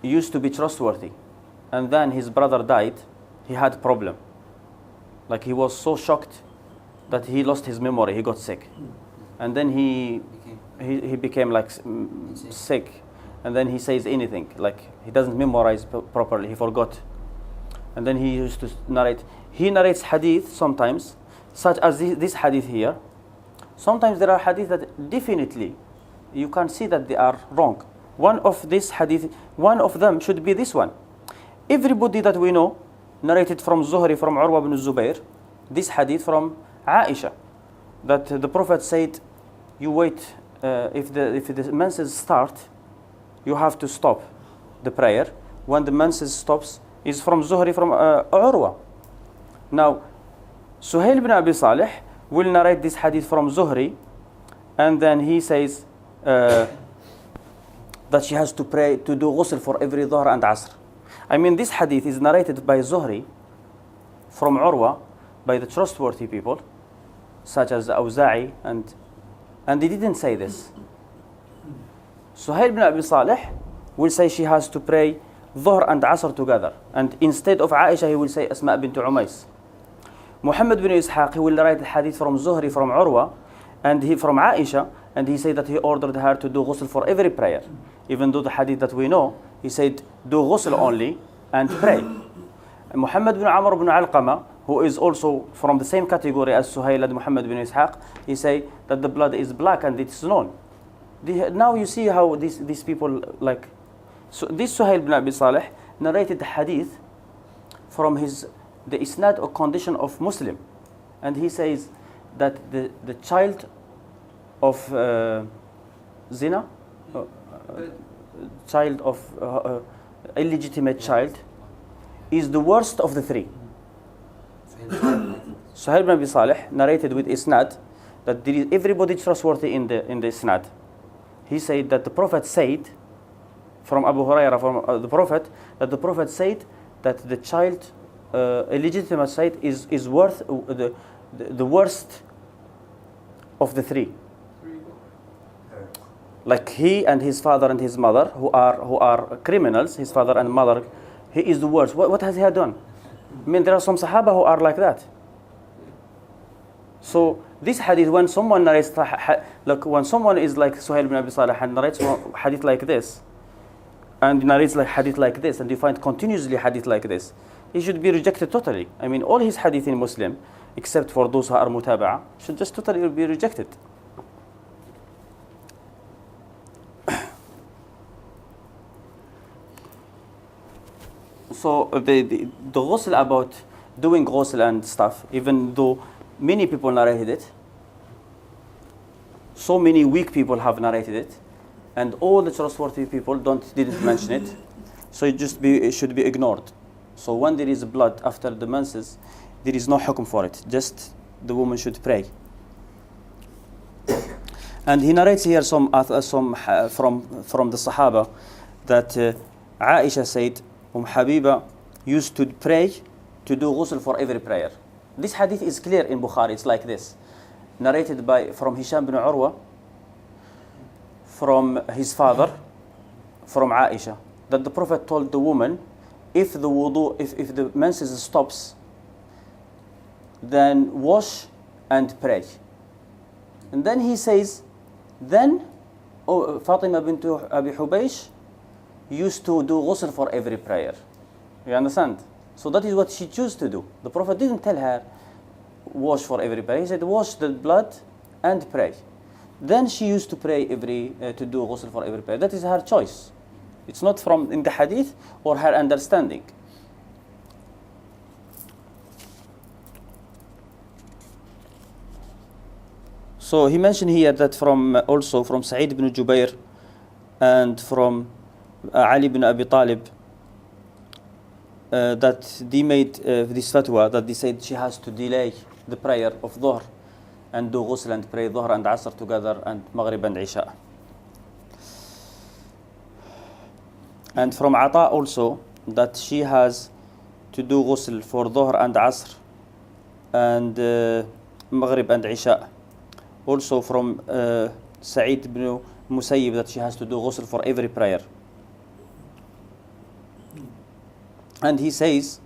used to be trustworthy, and then his brother died, he had problem. Like he was so shocked that he lost his memory, he got sick. And then he became like sick. And then he says anything, like he doesn't memorize properly, he forgot. And then he used to narrate. He narrates hadith sometimes, such as this hadith here. Sometimes there are hadith that definitely you can see that they are wrong. one of this hadith, one of them should be this one. Everybody that we know narrated from Zuhri, from Urwa ibn Zubair, this hadith from Aisha, that the Prophet said, you wait, if the menses start, you have to stop the prayer. When the menses stops, is from Zuhri, from Urwa. Now, Suhail ibn Abi Salih will narrate this hadith from Zuhri, and then he says that she has to pray, to do ghusl for every Dhuhr and Asr. I mean, this hadith is narrated by Zuhri from Urwa, by the trustworthy people, such as Awza'i, and they didn't say this. Suhail ibn Abi Salih will say she has to pray Dhuhr and Asr together, and instead of Aisha, he will say Asma bint Umays. Muhammad bin Ishaq, he will write the hadith from Zuhri, from Urwa, and he from Aisha, and he said that he ordered her to do ghusl for every prayer. Even though the hadith that we know, he said do ghusl only and pray. And Muhammad bin Amr bin Alqama, who is also from the same category as Suhail and Muhammad bin Ishaq, he say that the blood is black and it's known. Now you see how these people like. So this Suhail bin Abi Salih narrated the hadith from the isnad or condition of Muslim, and he says that the child of zina, child of illegitimate child, is the worst of the three. Suhail bin Abi Salih narrated with isnad that there is everybody trustworthy in the isnad. He said that the Prophet said, from Abu Hurairah, from the Prophet, that the Prophet said that the child, illegitimate child, is worth the worst of the three. Like he and his father and his mother, who are criminals, his father and mother, he is the worst. What has he done? I mean, there are some Sahaba who are like that. So this hadith, when someone narrates, like when someone is like Suhail bin Abi Salih and narrates hadith like this, and narrates like hadith like this, and you find continuously hadith like this, he should be rejected totally. I mean, all his hadith in Muslim, except for those who are mutaba'a, should just totally be rejected. So the ghusl, about doing ghusl and stuff, even though many people narrated it, so many weak people have narrated it, and all the trustworthy people didn't mention it, so it should be ignored. So when there is blood after the menses, there is no hukum for it. Just the woman should pray. And he narrates here some from the Sahaba that Aisha said Habiba used to pray, to do ghusl for every prayer. This hadith is clear in Bukhari. It's like this, narrated from Hisham bin Urwa, from his father, from Aisha, that the Prophet told the woman, if the wudu, if the menses stops, then wash and pray. And then he says, then Fatima bint Abi Hubaysh used to do ghusl for every prayer. You understand? So that is what she chose to do. The Prophet didn't tell her wash for every prayer. He said wash the blood and pray. Then she used to pray to do ghusl for every prayer. That is her choice. It's not from in the hadith or her understanding. So he mentioned here that also from Sa'id ibn Jubair and from Ali ibn Abi Talib, that they made this fatwa, that they said she has to delay the prayer of Dhuhr and do ghusl and pray Dhuhr and Asr together, and Maghrib and Isha. And from Ata also, that she has to do ghusl for Dhuhr and Asr and Maghrib and Isha. Also from Sa'id ibn Musayyib, that she has to do ghusl for every prayer. And he says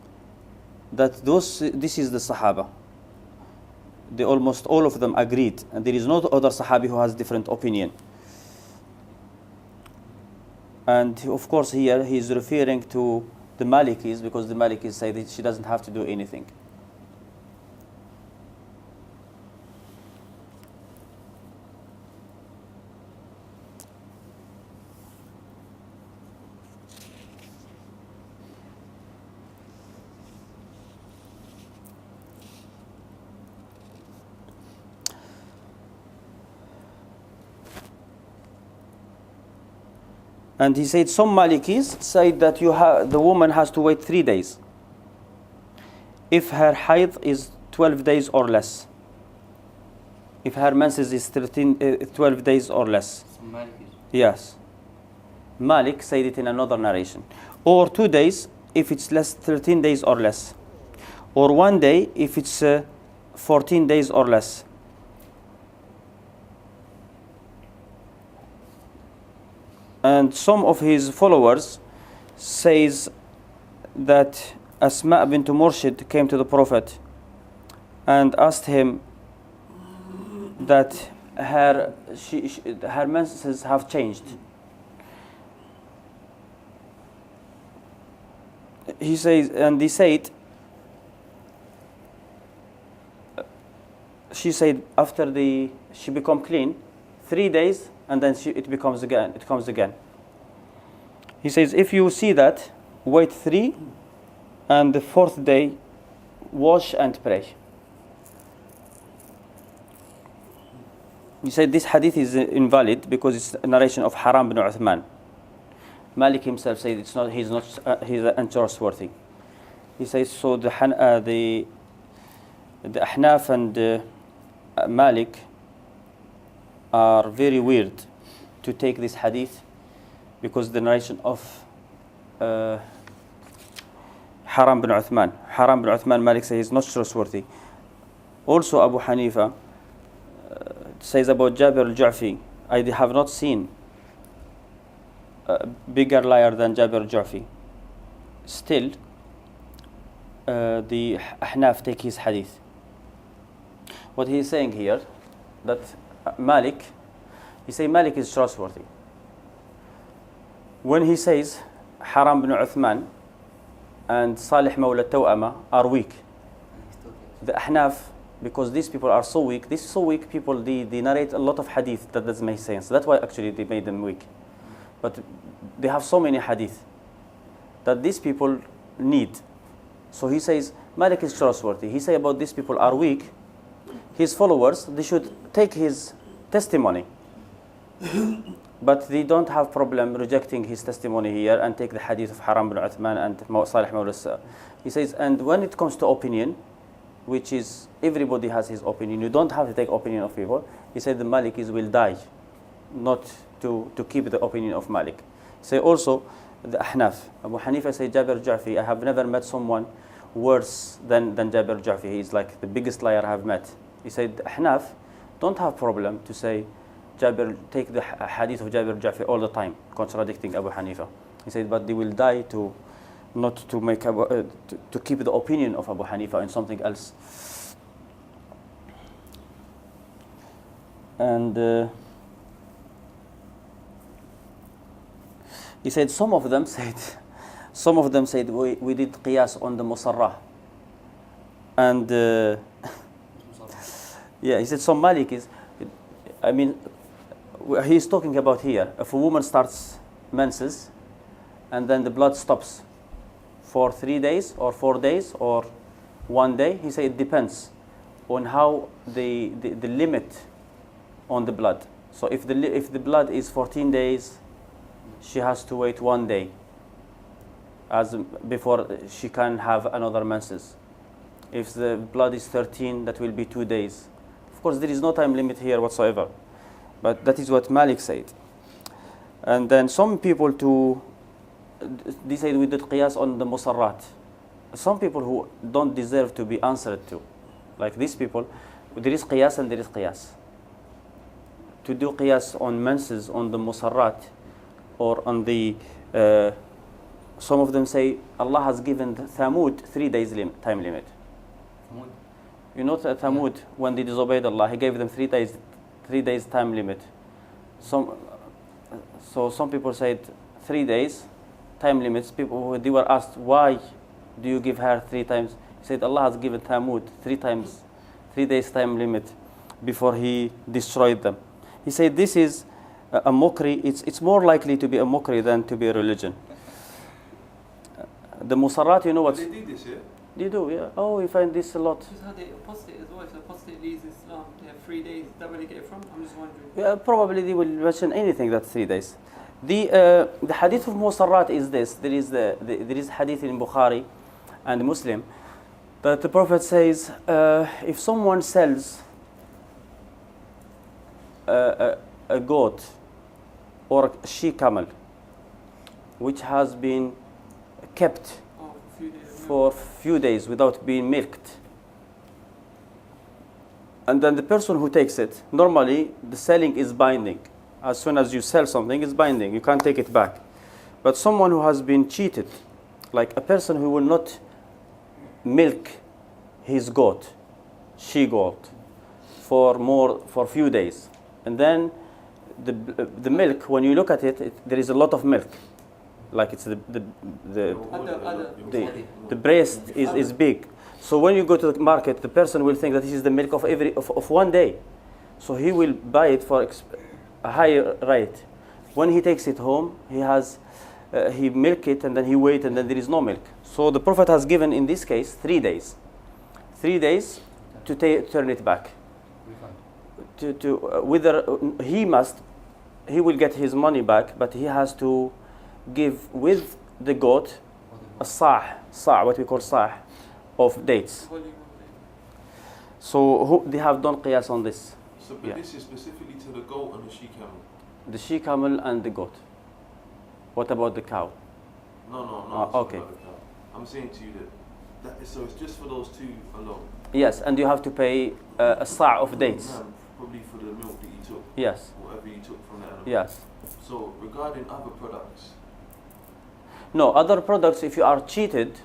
that this is the Sahaba. They almost all of them agreed, and there is no other Sahabi who has different opinion. And of course here he is referring to the Malikis, because the Malikis say that she doesn't have to do anything. And he said some Malikis said that the woman has to wait 3 days if her hayd is 12 days or less. If her menses is 12 days or less. Yes. Malik said it in another narration. Or 2 days if it's 13 days or less. Or 1 day if it's 14 days or less. And some of his followers says that Asma bint Murshid came to the Prophet and asked him that her menses have changed. He says, and he said, she said after she become clean, 3 days, and then it comes again. He says, if you see that, wait 3, and the 4th day, wash and pray. He said this hadith is invalid because it's a narration of Haram bin Uthman. Malik himself said he's untrustworthy. He says so. The Ahnaf and Malik are very weird to take this hadith because the narration of Haram bin Uthman. Haram bin Uthman, Malik says he's not trustworthy. Also Abu Hanifa says about Jabir al-Ju'fi, I have not seen a bigger liar than Jabir al-Ju'fi. Still, the Ahnaf take his hadith. What he is saying here, that Malik, he say Malik is trustworthy. When he says Haram bin Uthman and Salih Mawla Taw'ama are weak, the Ahnaf, because these people are so weak, people, they narrate a lot of hadith that doesn't make sense. That's why actually they made them weak. But they have so many hadith that these people need. So he says Malik is trustworthy. He say about these people are weak. His followers, they should take his testimony. But they don't have problem rejecting his testimony here and take the hadith of Haram bin Uthman and Salih Mawla. He says, and when it comes to opinion, which is everybody has his opinion, you don't have to take opinion of people. He said the Malikis will die not to keep the opinion of Malik. Say also the Ahnaf. Abu Hanifa said Jabir al-Ju'fi, I have never met someone worse than Jabir al-Ju'fi. He is like the biggest liar I have met. He said Ahnaf don't have problem to say Jabir, take the hadith of Jabir al-Ju'fi all the time, contradicting Abu Hanifa. He said, but they will die to not to make to keep the opinion of Abu Hanifa in something else. And he said some of them said we did qiyas on the musarrah. And yeah, he said some Malikis, I mean, he's talking about here, if a woman starts menses and then the blood stops for 3 days or 4 days or 1 day, he said it depends on how the limit on the blood. So if the blood is 14 days, she has to wait 1 day as before she can have another menses. If the blood is 13, that will be 2 days. Of course, there is no time limit here whatsoever, but that is what Malik said. And then some people they said we did qiyas on the musarrat. Some people who don't deserve to be answered to, like these people, there is qiyas and there is qiyas. To do qiyas on menses on the musarrat or on the some of them say Allah has given Thamud 3 days time limit. You know Thamud, when they disobeyed Allah, He gave them 3 days time limit. So some people said 3 days time limits. People, they were asked, why do you give her 3 times? He said Allah has given Thamud 3 days time limit before He destroyed them. He said this is a mockery. It's more likely to be a mockery than to be a religion. The musarrat, you know what? They do this, yeah? They do, yeah. Oh, we find this a lot. This is how they apostate as well. If the apostate leaves Islam, they have 3 days. Is that where they get it from? I'm just wondering. Yeah, probably they will mention anything that's 3 days. The hadith of Musarrat is this. There is hadith in Bukhari and Muslim that the Prophet says, if someone sells a goat or a she-camel which has been kept Oh, a few days. for few days without being milked, and then the person who takes it, normally the selling is binding. As soon as you sell something, it's binding. You can't take it back. But someone who has been cheated, like a person who will not milk his goat, she-goat, for few days, and then the milk, when you look at it, there is a lot of milk, like it's the breast is big. So when you go to the market, the person will think that this is the milk of one day, so he will buy it for a higher rate. When he takes it home, he milk it and then he wait and then there is no milk. So the Prophet has given in this case 3 days. 3 days to turn it back. Whether he will get his money back, but he has to give with the goat a sa', what we call sa' of dates. So they have done qiyas on this. So, but this is specifically to the goat and the she-camel? The she-camel and the goat. What about the cow? No. Okay. About the cow. I'm saying to you so it's just for those two alone? Yes, and you have to pay a sa' of dates. Probably for the milk that you took. Yes. Whatever you took from the animal. Yes. So regarding other products? No, other products, if you are cheated,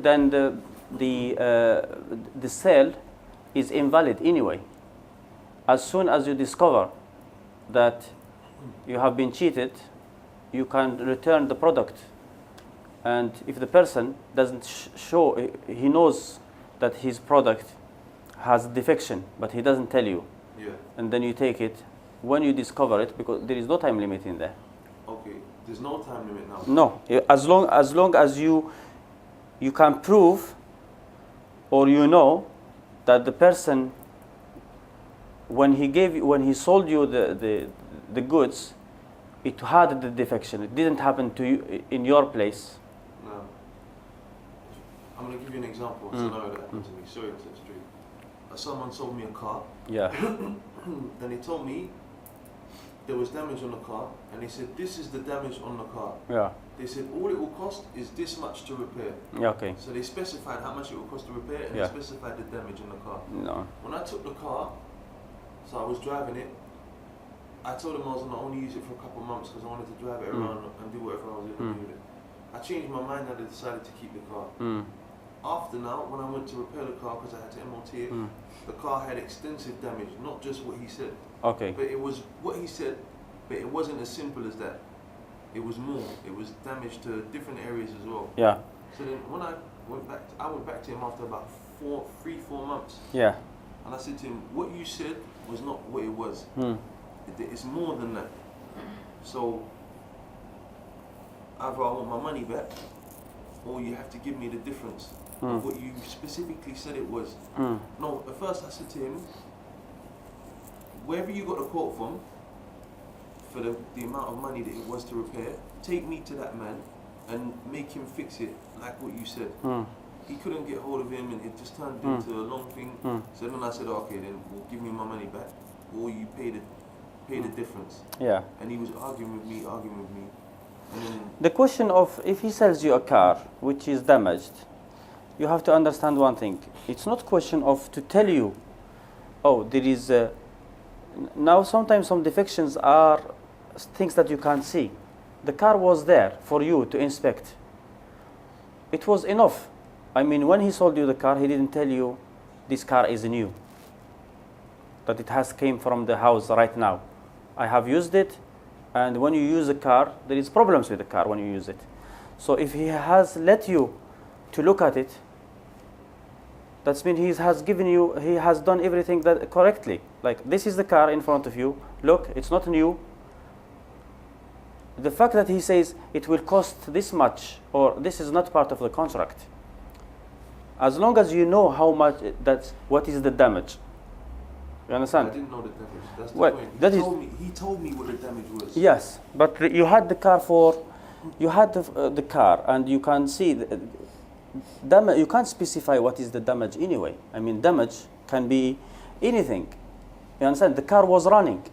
then the sale is invalid anyway. As soon as you discover that you have been cheated, you can return the product. And if the person doesn't show, he knows that his product has defection, but he doesn't tell you. Yeah. And then you take it when you discover it, because there is no time limit in there. Okay, there's no time limit now. No, as long as you can prove, or you know that the person, when he sold you the goods, it had the defection. It didn't happen to you in your place. No. I'm going to give you an example. A scenario that happened to me. Sorry to set straight. Someone sold me a car. Yeah. And they told me there was damage on the car, and they said this is the damage on the car. Yeah. They said all it will cost is this much to repair. Yeah. Okay. So they specified how much it will cost to repair, and Yeah. they specified the damage on the car. No. When I took the car, so I was driving it, I told them I was going to only use it for a couple of months because I wanted to drive it around and do whatever I was going to do with it. I changed my mind and I decided to keep the car. After now, when I went to repair the car because I had to MOT it, the car had extensive damage, not just what he said. Okay. But it was what he said, but it wasn't as simple as that. It was more. It was damage to different areas as well. Yeah. So then when I went back to him after about 3-4 months. Yeah. And I said to him, what you said was not what it was. It's more than that. So either I want my money back, or you have to give me the difference of what you specifically said it was. No, at first I said to him, wherever you got the quote from, for the amount of money that it was to repair, take me to that man and make him fix it like what you said. He couldn't get hold of him, and it just turned into a long thing. So then I said, okay, then well, give me my money back, or you pay the difference. Yeah. And he was arguing with me. And then The question of if he sells you a car which is damaged, you have to understand one thing. It's not question of to tell you, oh, there is now sometimes some defections are things that you can't see. The car was there for you to inspect. It was enough. I mean, when he sold you the car, he didn't tell you this car is new, that it has came from the house right now. I have used it, and when you use the car, there is problems with the car when you use it. So if he has let you to look at it, that means he has done everything that correctly. Like, this is the car in front of you. Look, it's not new. The fact that he says it will cost this much, or this is not part of the contract. As long as you know how much, what is the damage, You understand? I didn't know the damage. That's the Well, point. that he, is- told me, he told me what the damage was. Yes, but you had the car the car, and you can see damage. You can't specify what is the damage anyway. I mean, damage can be anything. You understand? The car was running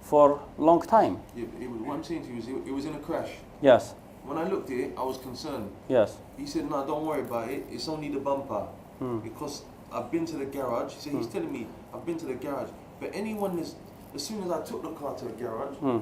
for a long time. What I'm saying to you is it was in a crash. Yes, When I looked at it, I was concerned. yes. He said, no, don't worry about it. It's only the bumper. Hmm. Because I've been to the garage. He said, he's telling me, I've been to the garage. But anyone is, as soon as I took the car to the garage, Hmm.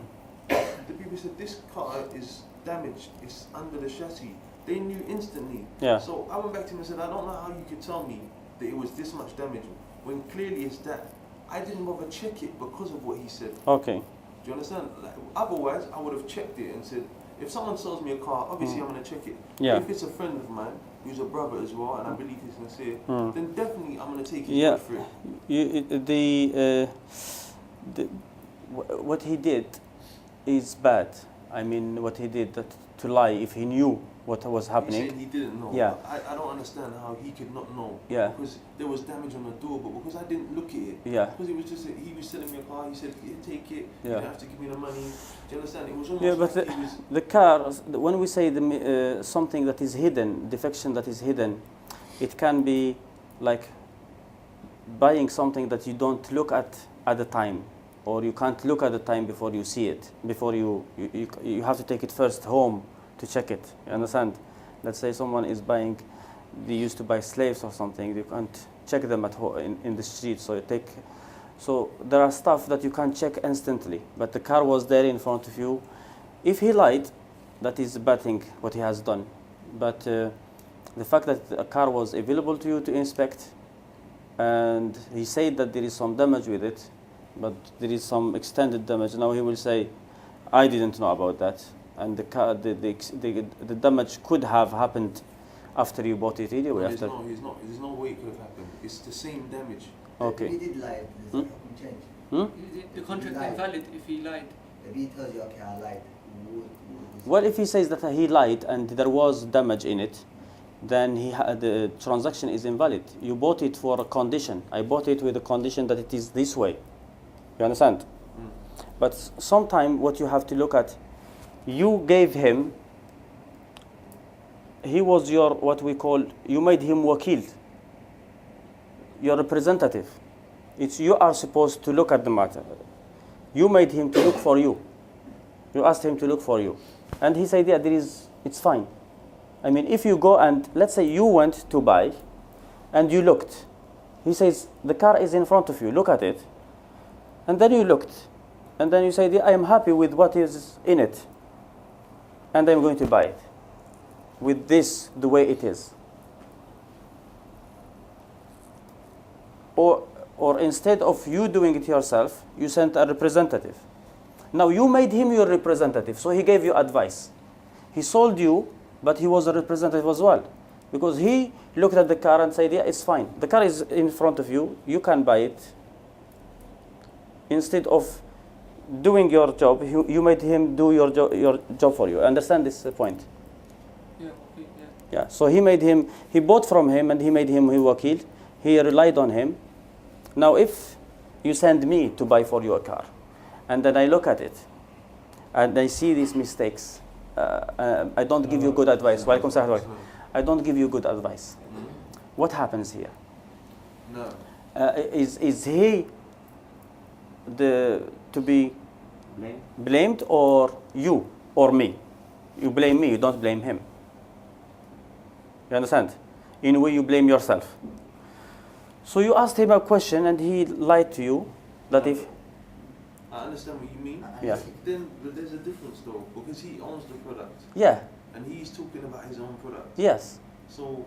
the people said, this car is damaged. It's under the chassis. They knew instantly. Yeah. So I went back to him and said, I don't know how you could tell me that it was this much damage when clearly it's that. I didn't bother check it because of what he said. Okay. Do you understand? Like, otherwise, I would have checked it and said, if someone sells me a car, obviously I'm going to check it. Yeah. But if it's a friend of mine who's a brother as well, and I believe he's sincere, then definitely I'm going to take his Yeah. word for it. What he did is bad. I mean, what he did to lie if he knew what was He happening. said he didn't know. Yeah. I don't understand how he could not know. Yeah. Because there was damage on the door, but because I didn't look at it. Yeah. Because it was just, he was selling me a car, he said, "Here, take it, you Yeah. don't have to give me the money." Do you understand? It was almost Yeah, but like he was... the car, when we say something that is hidden, defection that is hidden, it can be like buying something that you don't look at the time, or you can't look at the time before you see it. Before you have to take it first home to check it. You understand? Let's say someone is buying, they used to buy slaves or something. You can't check them at home in the street. So there are stuff that you can't check instantly. But the car was there in front of you. If he lied, that is a bad thing what he has done. But the fact that a car was available to you to inspect, and he said that there is some damage with it, but there is some extended damage. Now he will say, I didn't know about that. And the car, the damage could have happened after you bought it anyway. No, After. there's no way it could have happened. It's the same damage. Okay. If he did lie, does the hukum change? The contract Lied. invalid if he lied. If he tells you, okay, I lied, Well, if he says that he lied and there was damage in it, then the transaction is invalid. You bought it for a condition. I bought it with a condition that it is this way. You understand? But sometime what you have to look at, you gave him, he was your, what we call, you made him wakil, your representative. You are supposed to look at the matter. You made him to look for you. You asked him to look for you. And he said, yeah, it's fine. I mean, if you go and, let's say you went to buy, and you looked. He says, the car is in front of you, look at it. And then you looked. And then you said, yeah, I am happy with what is in it. And I'm going to buy it. With this, the way it is. Or instead of you doing it yourself, you sent a representative. Now you made him your representative, so he gave you advice. He sold you, but he was a representative as well. Because he looked at the car and said, yeah, it's fine. The car is in front of you, you can buy it. Instead of doing your job, you made him do your job for you. Understand this point? Yeah. Yeah, so he bought from him and he made him his wakil. He relied on him. Now if you send me to buy for you a car, and then I look at it, and I see these mistakes, I don't give you good advice. Welcome, sir. I don't give you good advice. What happens here? No. Is he to be blamed, or you, or me? You blame me, you don't blame him. You understand? In a way, you blame yourself. So you asked him a question and he lied to you. That if I understand what you mean. Yeah. Then, but there's a difference though, because he owns the product, yeah, and he's talking about his own product. yes, So,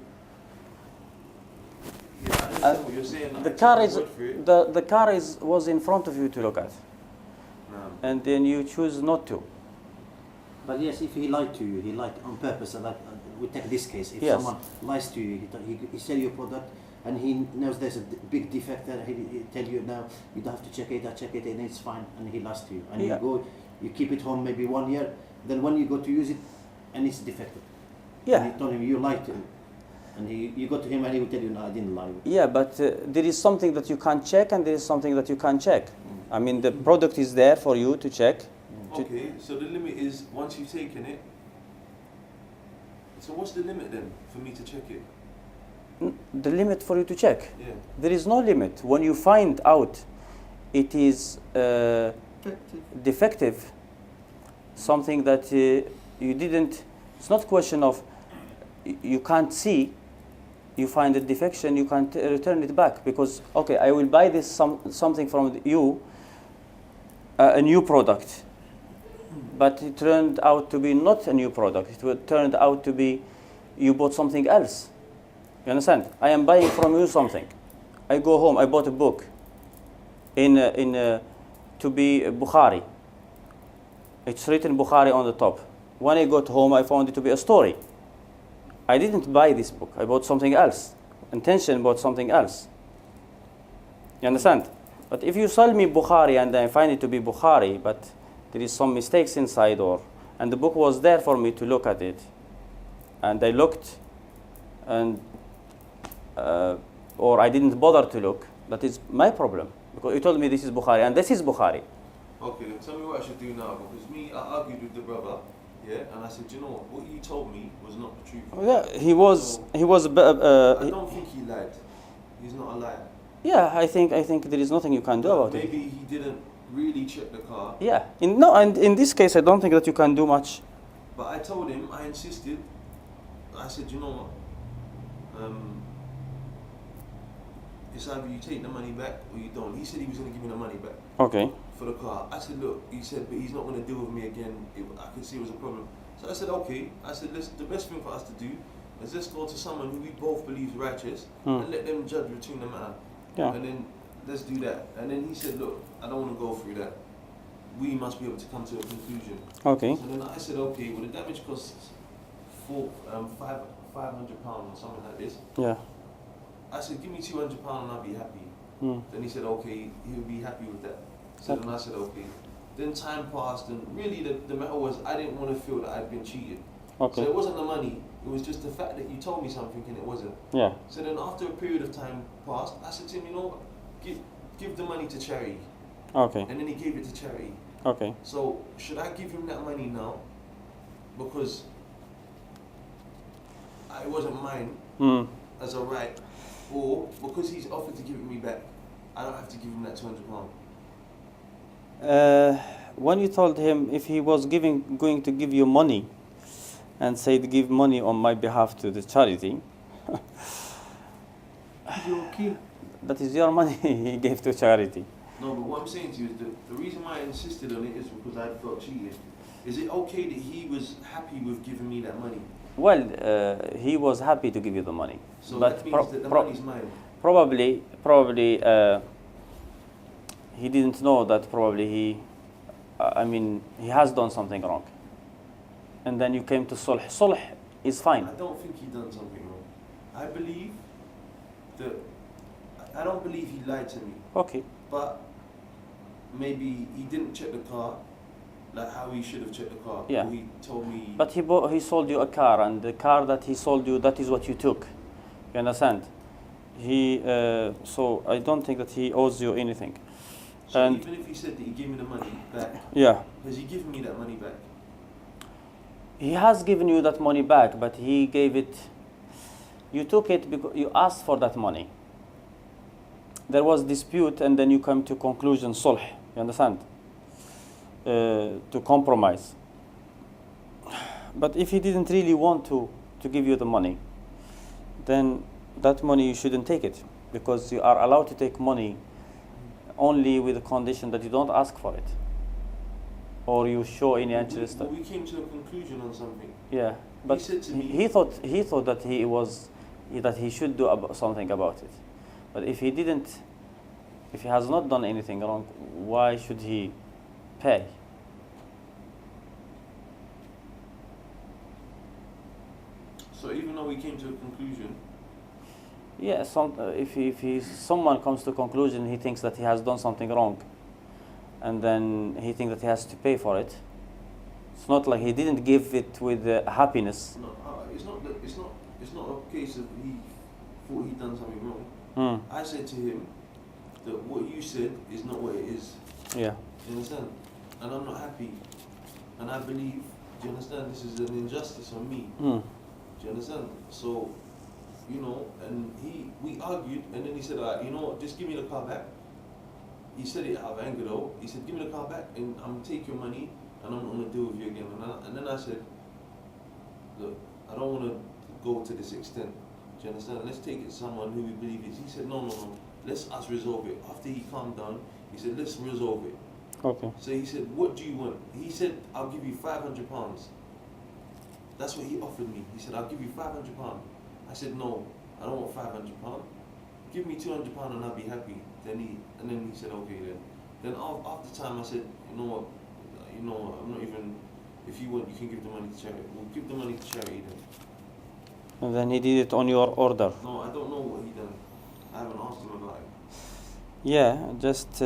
yeah, I understand what you're saying. the I car take is your word for it. the car was in front of you to look at, No. and then you choose not to. But yes, if he lied to you, he lied on purpose. Like we take this case, if Yes. someone lies to you, he sell you a product, and he knows there's a big defect, and he tell you now you don't have to check it, I check it, and it's fine, and he lies to you, and Yeah. you keep it home maybe 1 year, then when you go to use it, and it's defective, Yeah. and you told him you lied to him. And you go to him and he will tell you, no, I didn't lie. Yeah, but there is something that you can't check and there is something that you can't check. I mean, the product is there for you to check. Okay, so the limit is once you've taken it. So what's the limit then for me to check it? The limit for you to check. Yeah. There is no limit. When you find out it is defective, something that you didn't, it's not question of you can't see, you find a defection, you can't return it back because, okay, I will buy this something from you, a new product, but it turned out to be not a new product. It turned out to be you bought something else. You understand? I am buying from you something. I go home, I bought a book to be Bukhari. It's written Bukhari on the top. When I got home, I found it to be a story. I didn't buy this book. I bought something else. Intention bought something else. You understand? But if you sell me Bukhari and I find it to be Bukhari, but there is some mistakes inside, and the book was there for me to look at it, and I looked, and or I didn't bother to look, that is my problem. Because you told me this is Bukhari and this is Bukhari. Okay, then tell me what I should do now, because I argued with the brother, yeah, and I said, you know what you told me was not the truth. Yeah, he was. I don't think he lied. He's not a liar. Yeah, I think there is nothing you can do about it. Maybe he didn't really check the car. Yeah. And in this case, I don't think that you can do much. But I told him, I insisted. I said, you know what? It's either you take the money back or you don't. He said he was going to give me the money back. Okay. For the car. I said, look, he said, but he's not going to deal with me again. I could see it was a problem. So I said, okay. I said, the best thing for us to do is let's go to someone who we both believe is righteous and let them judge between the matter. Yeah. And then let's do that. And then he said, look, I don't want to go through that. We must be able to come to a conclusion. Okay. So then I said, okay, well the damage costs £500 or something like this. Yeah. I said, give me £200 and I'll be happy. Then he said, okay, he'll be happy with that. So then I said, okay. Then time passed and really the matter was I didn't want to feel that I'd been cheated. Okay. So it wasn't the money, it was just the fact that you told me something and it wasn't. Yeah. So then after a period of time passed, I said to him, you know what, give the money to charity. Okay. And then he gave it to charity. Okay. So should I give him that money now? Because it wasn't mine as a right, or because he's offered to give it me back, I don't have to give him that £200. When you told him if he was going to give you money, and said give money on my behalf to the charity, You're okay. that is your money he gave to charity. No, but what I'm saying to you is the reason why I insisted on it is because I felt cheated. Is it okay that he was happy with giving me that money? Well, he was happy to give you the money. So but that means that the money's mine. Probably, he didn't know that probably he has done something wrong. And then you came to sulh. Sulh is fine. I don't think he done something wrong. I believe that, I don't believe he lied to me. Okay. But maybe he didn't check the car, like how he should have checked the car. Yeah. Or he told me. But he sold you a car, and the car that he sold you, that is what you took. You understand? So I don't think that he owes you anything. So And even if he said that he gave me the money back, yeah, has he given me that money back? he has given you that money back, but he gave it. You took it because you asked for that money. There was dispute, and then you come to conclusion, sulh. You understand? To compromise. But if he didn't really want to give you the money, then that money you shouldn't take it, because you are allowed to take money only with the condition that you don't ask for it, or you show any interest. But we came to a conclusion on something. Yeah, but said to me- he thought that he should do something about it. But if he has not done anything wrong, why should he pay? So even though we came to a conclusion, Yeah, if someone comes to a conclusion, he thinks that he has done something wrong, and then he thinks that he has to pay for it. It's not like he didn't give it with happiness. no, it's not it's not a case of he thought he done something wrong. Mm. I said to him that what you said is not what it is. Yeah. You understand? And I'm not happy. And I believe, do you understand, this is an injustice on me. Mm. Do you understand? So, you know, and we argued, and then he said, you know what, just give me the car back. He said it out of anger though. He said, give me the car back and I'm going to take your money and I'm not going to deal with you again. And then I said, look, I don't want to go to this extent. Do you understand? Let's take it to someone who we believe is. He said, no. Let's us resolve it. After he calmed down, he said, let's resolve it. Okay. So he said, what do you want? He said, I'll give you £500. That's what he offered me. He said, I'll give you £500. I said, no, I don't want £500. Give me £200 and I'll be happy. Then he said, okay then. Then after time I said, you know what, I'm not even, if you want, you can give the money to charity. We'll give the money to charity then. And then he did it on your order. No, I don't know what he done. I haven't asked him about it. Yeah, just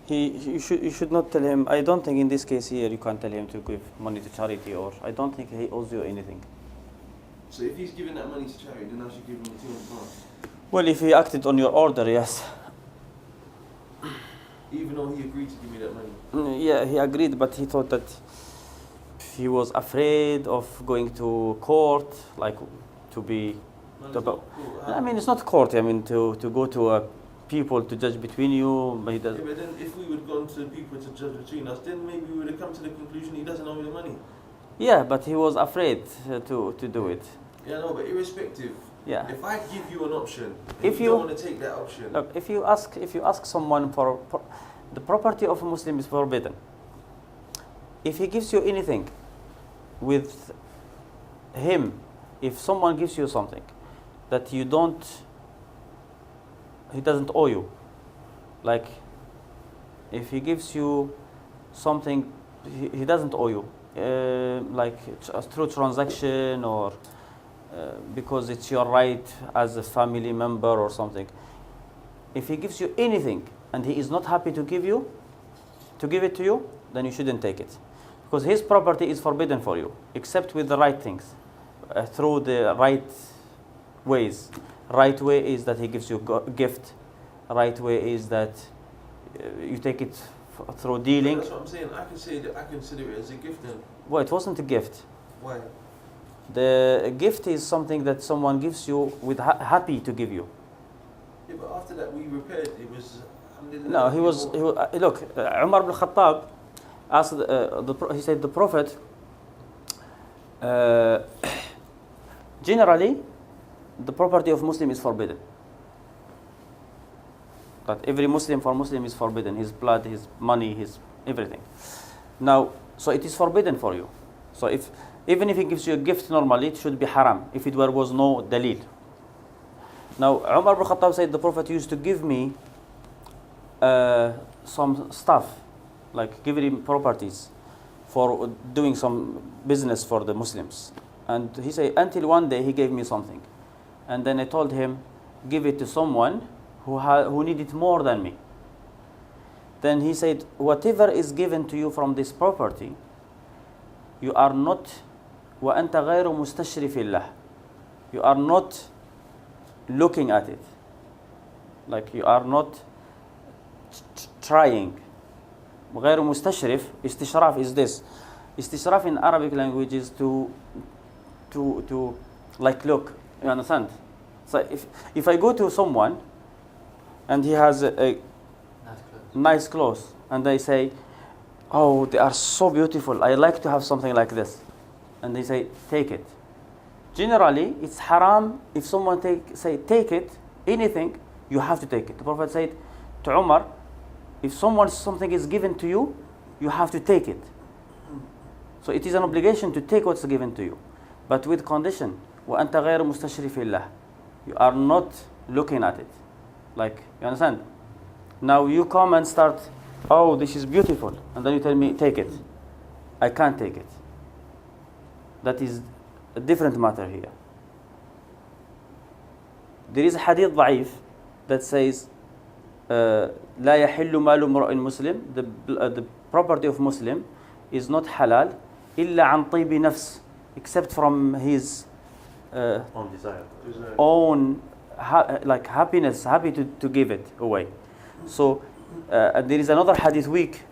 you should not tell him. I don't think in this case here you can't tell him to give money to charity, or I don't think he owes you anything. So if he's giving that money to charity, then I should give him £200. Well, if he acted on your order, yes. Even though he agreed to give me that money. Yeah, he agreed, but he thought that he was afraid of going to court, like to be. No, To it's go. not cool. I mean, it's not court. I mean, to go to people to judge between you. But he Yeah, does. but then if we would have gone to people to judge between us, then maybe we would have come to the conclusion he doesn't owe me the money. Yeah, but he was afraid to do it. Yeah, no, but irrespective. Yeah. If I give you an option, and If you you- don't want to take that option, Look, if you ask someone for the property of a Muslim is forbidden. If he gives you anything, with him, if someone gives you something that he doesn't owe you, like if he gives you something he doesn't owe you, like through transaction or because it's your right as a family member or something. If he gives you anything and he is not happy to give it to you, then you shouldn't take it, because his property is forbidden for you, except with the right things, through the right ways. Right way is that he gives you a gift. Right way is that you take it through dealing. that's what I'm saying. I can say that I consider it as a gift then. Well, it wasn't a gift. Why? The gift is something that someone gives you with happy to give you. Yeah, but after that we repaired. It was. No, he was look, Umar ibn Khattab asked he said the Prophet generally the property of Muslim is forbidden. That every Muslim for Muslim is forbidden, his blood, his money, his everything. Now, so it is forbidden for you. So even if he gives you a gift normally, it should be haram if it was no dalil. Now, Umar ibn Khattab said the Prophet used to give me some stuff, like giving him properties for doing some business for the Muslims. And he said, until one day he gave me something. And then I told him, give it to someone who needed more than me. Then he said, whatever is given to you from this property, you are not, وَأَنْتَ غَيْرُ مُسْتَشْرِفِ اللَّهِ, you are not looking at it. Like you are not trying. غير مستشرف, istishraf is this. Istishraf in Arabic language is to like look, you understand? So if I go to someone and he has a nice clothes and they say, oh, they are so beautiful, I like to have something like this, and they say, take it. Generally, it's haram if someone take it, anything, you have to take it. The Prophet said to Umar, if something is given to you, you have to take it. So it is an obligation to take what's given to you, but with condition. وَأَنْتَ غَيْرُ مُسْتَشْرِفِ اللَّهِ, you are not looking at it. Like, you understand? Now you come and start, oh, this is beautiful, and then you tell me, take it. I can't take it. That is a different matter here. There is a hadith ضعيف that says, لا يحل مال امرئ مسلم, the property of Muslim is not halal إلا عن طيب نفس, except from his On desire. own like happiness, happy to give it away. So there is another hadith weak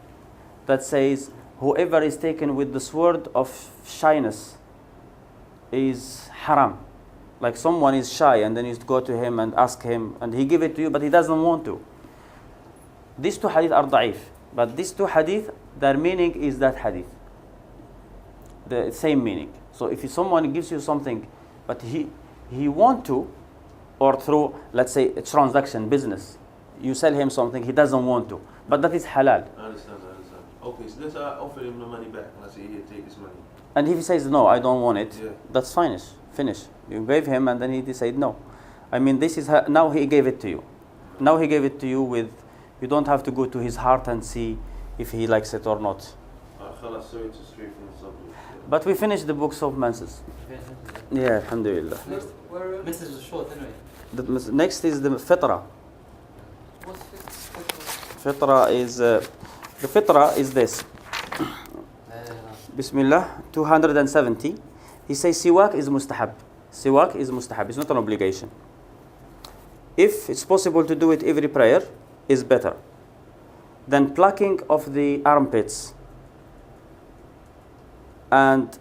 that says, whoever is taken with the sword of shyness is haram. Like someone is shy and then you go to him and ask him and he give it to you but he doesn't want to. These two hadith are da'if. But these two hadith, their meaning is that hadith. The same meaning. So if someone gives you something but he want to, or through, let's say, a transaction, business, you sell him something, he doesn't want to. But that is halal. I understand. Okay, so let's say I offer him the money back and I say, here, take this money. And if he says, no, I don't want it, Yeah. that's finish. You gave him and then he decided no. I mean, this is, now he gave it to you. Now he gave it to you with, you don't have to go to his heart and see if he likes it or not. Khalas, sorry to stray from the subject. But we finished the books of menses. Yeah, alhamdulillah. Where, Message was short anyway. The next is the fitra. what's this? Fitra is, the fitra is this. Bismillah, 270. He says siwak is mustahab. Siwak is mustahab. It's not an obligation. If it's possible to do it every prayer, is better than plucking of the armpits. And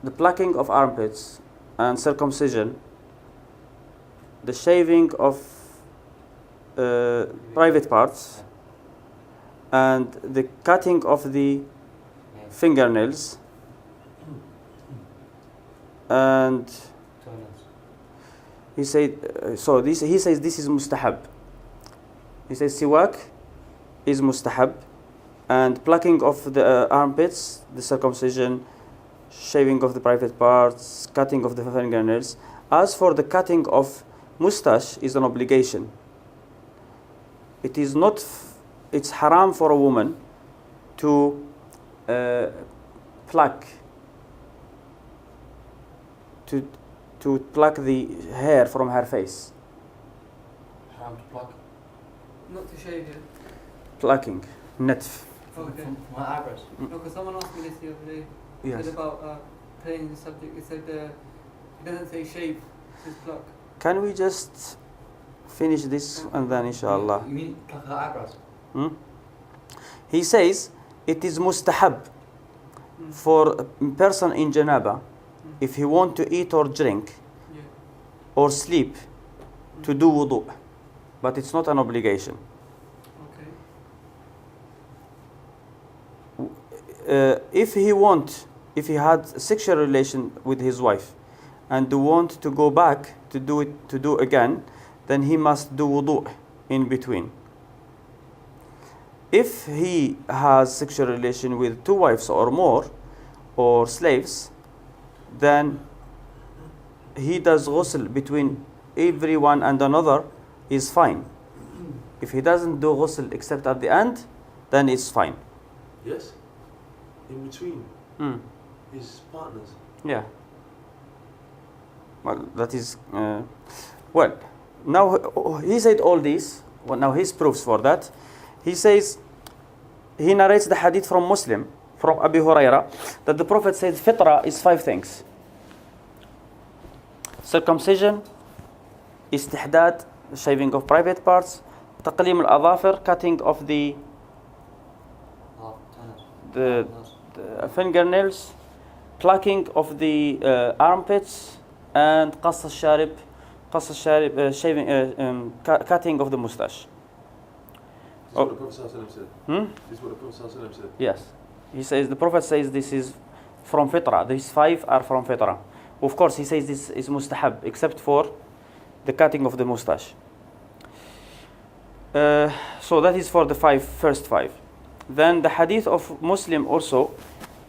the plucking of armpits and circumcision, the shaving of private parts, and the cutting of the fingernails, and he said, he says this is mustahab. He says siwak is mustahab, and plucking of the armpits, the circumcision, shaving of the private parts, cutting of the fingernails. As for the cutting of mustache is an obligation. It is not, it's haram for a woman to pluck, to pluck the hair from her face. Haram to pluck. Not to shave you. Plucking, natf. Okay. From my eyebrows. No, because someone asked me this the other day. Yes. Said about playing the subject. It said it doesn't say shave, it says pluck. Can we just finish this and then inshallah? You mean pluck her eyebrows? Hmm? He says it is mustahab for a person in janaba, if he want to eat or drink Yeah. or sleep, to do wudu, but it's not an obligation. Okay. If he had sexual relation with his wife and want to go back to do again, then he must do wudu in between. If he has sexual relation with two wives or more, or slaves, then he does ghusl between every one and another, is fine. If he doesn't do ghusl except at the end, then it's fine. Yes? In between Mm. his partners. Yeah. Well, that is well. Now he said all this. Well, now his proofs for that. He says he narrates the hadith from Muslim, from Abu Huraira, that the Prophet said fitra is 5 things: circumcision, istihdad, shaving of private parts, taqlim al-adhafir, cutting of the fingernails, plucking of the armpits, and qas al-sharib, shaving, cutting of the mustache. This is what the Prophet ﷺ said. Hmm? This is what the Prophet ﷺ said. Yes. He says, the Prophet says this is from fitrah. These 5 are from fitrah. Of course, he says this is mustahab, except for the cutting of the mustache. So that is for the first 5. Then the hadith of Muslim also,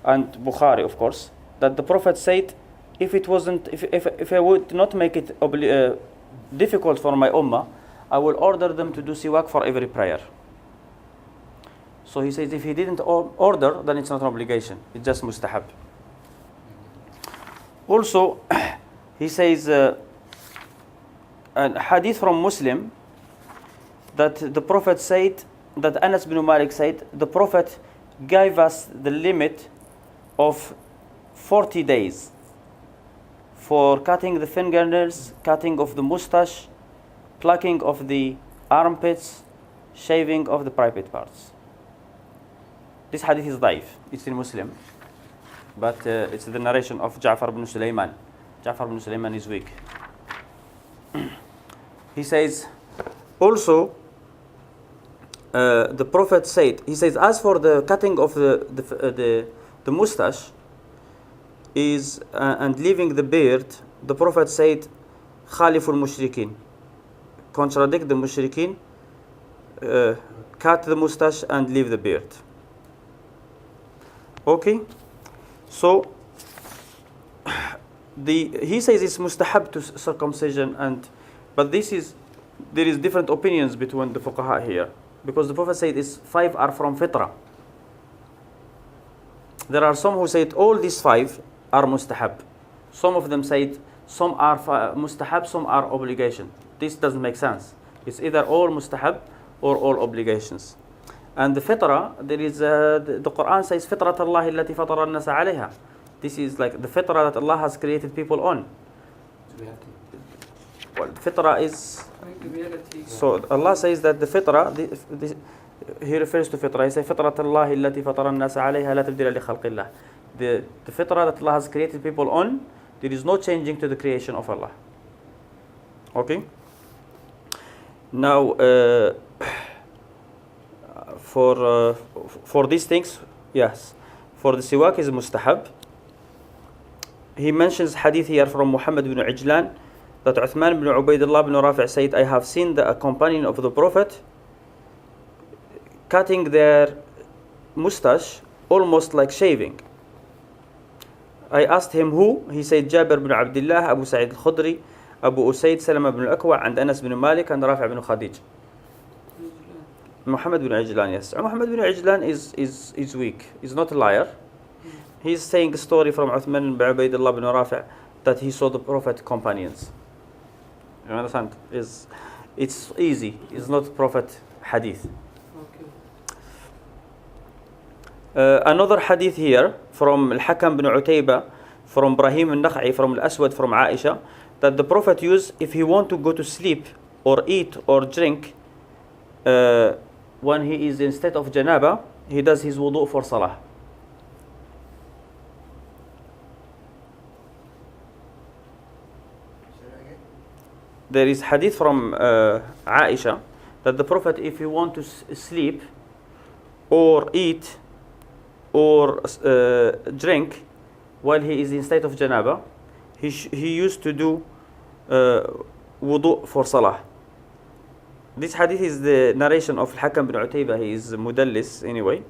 and Bukhari of course, that the Prophet said, if I would not make it difficult for my ummah, I will order them to do siwak for every prayer. So he says if he didn't order, then it's not an obligation. It's just mustahab. Also, he says a hadith from Muslim that the Prophet said, that Anas bin Malik said, the Prophet gave us the limit of 40 days for cutting the fingernails, cutting of the mustache, plucking of the armpits, shaving of the private parts. This hadith is daif. It's in Muslim, but it's the narration of Ja'far ibn Sulaiman. Ja'far ibn Sulaiman is weak. He says, also, the Prophet said, he says, as for the cutting of the mustache is and leaving the beard, the Prophet said, Khaliful Mushrikeen, contradict the Mushrikeen, cut the mustache and leave the beard. Okay, so he says it's mustahab to circumcision, but there is different opinions between the fuqaha here, because the Prophet said it's 5 are from fitra. There are some who said all these 5 are mustahab. Some of them said some are mustahab, some are obligation. This doesn't make sense. It's either all mustahab or all obligations. And the fitra, there is the Quran says fitrat Allah allati fatara an-nasa alayha. This is like the fitra that Allah has created people on. So we have to. Well, the fitra is, Like the reality. so Allah says that the fitra, he refers to fitra. He says fitrat Allah allati fatara an-nasa alayha la tabdila li khalqillah. The fitra that Allah has created people on, there is no changing to the creation of Allah. Okay. Now, for these things, yes, for the siwak is mustahab. He mentions hadith here from Muhammad bin Ijlan that Uthman bin Ubaidullah bin Rafi' said, I have seen a companion of the Prophet cutting their mustache almost like shaving. I asked him who? He said Jabir bin Abdullah, Abu Sa'id al-Khudri, Abu Usaid, Salama bin al-Akwa, and Anas bin Malik, and Rafi' bin Khadij. Muhammad bin Ijlan, yes. Muhammad bin Ijlan is weak. He's not a liar. He's saying a story from Uthman bin Ubaidullah bin Rafi' that he saw the Prophet companions. You understand? It's easy. It's not Prophet hadith. Okay. Another hadith here from Al-Hakam bin Utayba, from Ibrahim al-Nakha'i, from Al-Aswad, from Aisha, that the Prophet used if he want to go to sleep or eat or drink when he is in state of janaba, he does his wudu for salah. There is hadith from Aisha that the Prophet, if he want to sleep or eat or drink while he is in state of janaba, he used to do wudu for salah. This hadith is the narration of Al-Hakam bin Utayba. He is mudallis anyway.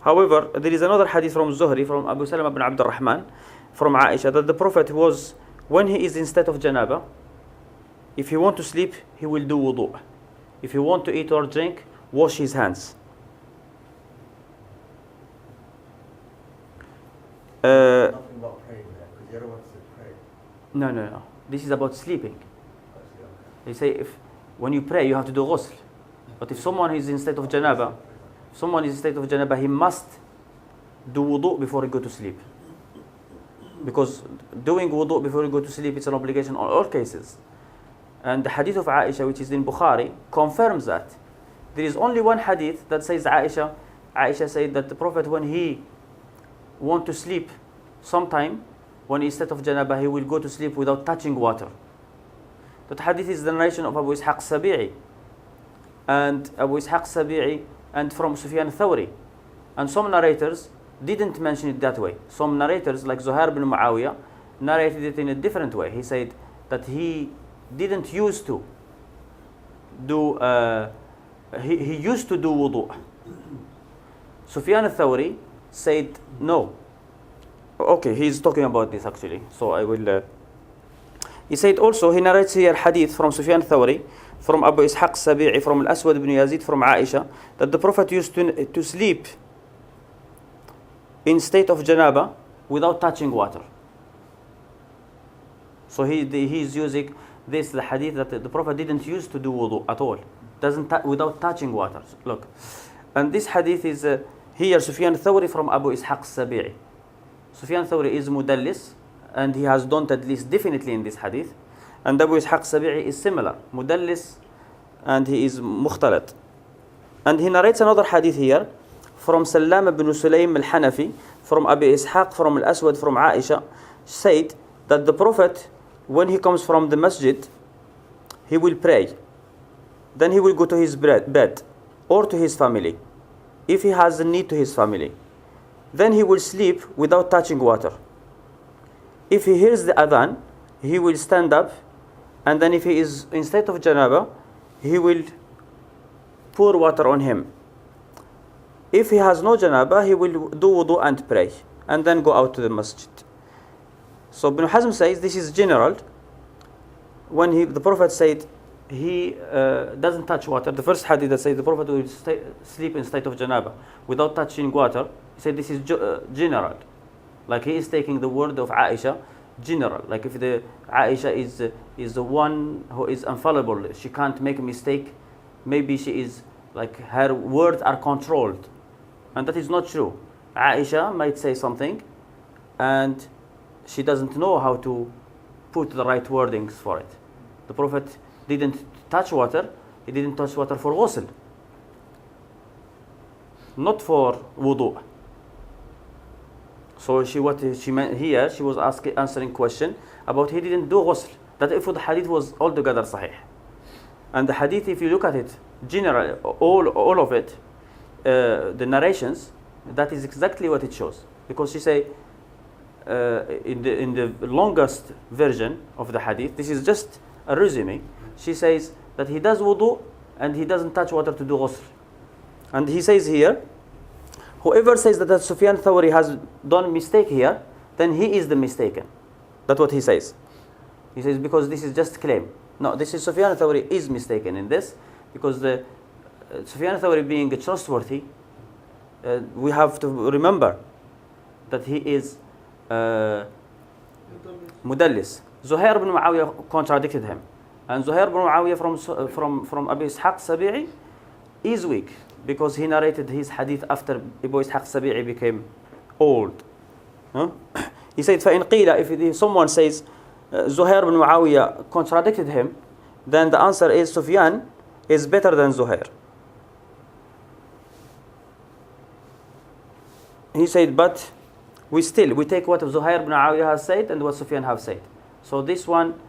However, there is another hadith from Zuhri, from Abu Salama bin Abd al-Rahman, from Aisha, that the Prophet was, when he is in state of janaba, if he want to sleep, he will do wudu. If he want to eat or drink, wash his hands. Nothing about praying there, because the other one said pray. No. This is about sleeping. I see, okay. They say when you pray, you have to do ghusl. But if someone is in state of janaba, he must do wudu before he go to sleep. Because doing wudu before you go to sleep, it's an obligation on all cases. And the hadith of Aisha, which is in Bukhari, confirms that. There is only one hadith that says Aisha said that the Prophet, when he want to sleep sometime, when he is state of janaba, he will go to sleep without touching water. That hadith is the narration of Abu Ishaq Sabi'i. And Abu Ishaq Sabi'i and from Sufyan Thawri. And some narrators didn't mention it that way. Some narrators, like Zuhair bin Muawiyah, narrated it in a different way. He said that he didn't used to do, he used to do wudu. Sufyan al-Thawri said no. Okay, he's talking about this actually. So I will. He said also, he narrates here hadith from Sufyan al-Thawri, from Abu Ishaq Sabi'i, from Al-Aswad ibn Yazid, from Aisha, that the Prophet used to sleep in state of janaba without touching water. So he's using this, the hadith, that the Prophet didn't used to do wudu at all, without touching water. Look, and this hadith is here Sufyan Thawri from Abu Ishaq Sabi'i. Sufyan Thawri is mudallis, and he has done tadlis definitely in this hadith. And Abu Ishaq Sabi'i is similar, mudallis, and he is mukhtalat. And he narrates another hadith here from Salam ibn Sulaym al-Hanafi, from Abi Ishaq, from al-Aswad, from Aisha, said that the Prophet, when he comes from the masjid, he will pray. Then he will go to his bed or to his family, if he has a need to his family. Then he will sleep without touching water. If he hears the adhan, he will stand up, and then if he is in state of janaba, he will pour water on him. If he has no janaba, he will do wudu and pray, and then go out to the masjid. So Ibn Hazm says this is general. When the Prophet said he doesn't touch water, the first hadith that says the Prophet will sleep in state of janaba without touching water, he said this is general. Like he is taking the word of Aisha, general. Like if the Aisha is the one who is infallible, she can't make a mistake. Maybe she is like her words are controlled, and that is not true. Aisha might say something, and she doesn't know how to put the right wordings for it. The Prophet didn't touch water. He didn't touch water for ghusl, not for wudu. So what she meant here, she was answering question about he didn't do ghusl. That if the hadith was altogether sahih. And the hadith, if you look at it, general, all of it, the narrations, that is exactly what it shows. Because she say, in the longest version of the hadith, this is just a resume, she says that he does wudu and he doesn't touch water to do ghusl. And he says here, whoever says that Sufyan Thawri has done mistake here, then he is the mistaken. That's what he says. He says because this is just claim. No, this is Sufyan Thawri is mistaken in this, because the Sufyan Thawri being trustworthy, we have to remember that he is mudallis. Zuhair ibn Muawiyah contradicted him, and Zuhair ibn Muawiyah from Abi Ishaq Sabi'i is weak, because he narrated his hadith after Abu Ishaq Sabi'i became old. He said, فَإِنْ قِيلَ, if someone says Zuhair ibn Muawiyah contradicted him, then the answer is Sufyan is better than Zuhair. He said, but we take what Zuhair ibn Muawiyah has said and what Sufyan have said. So this one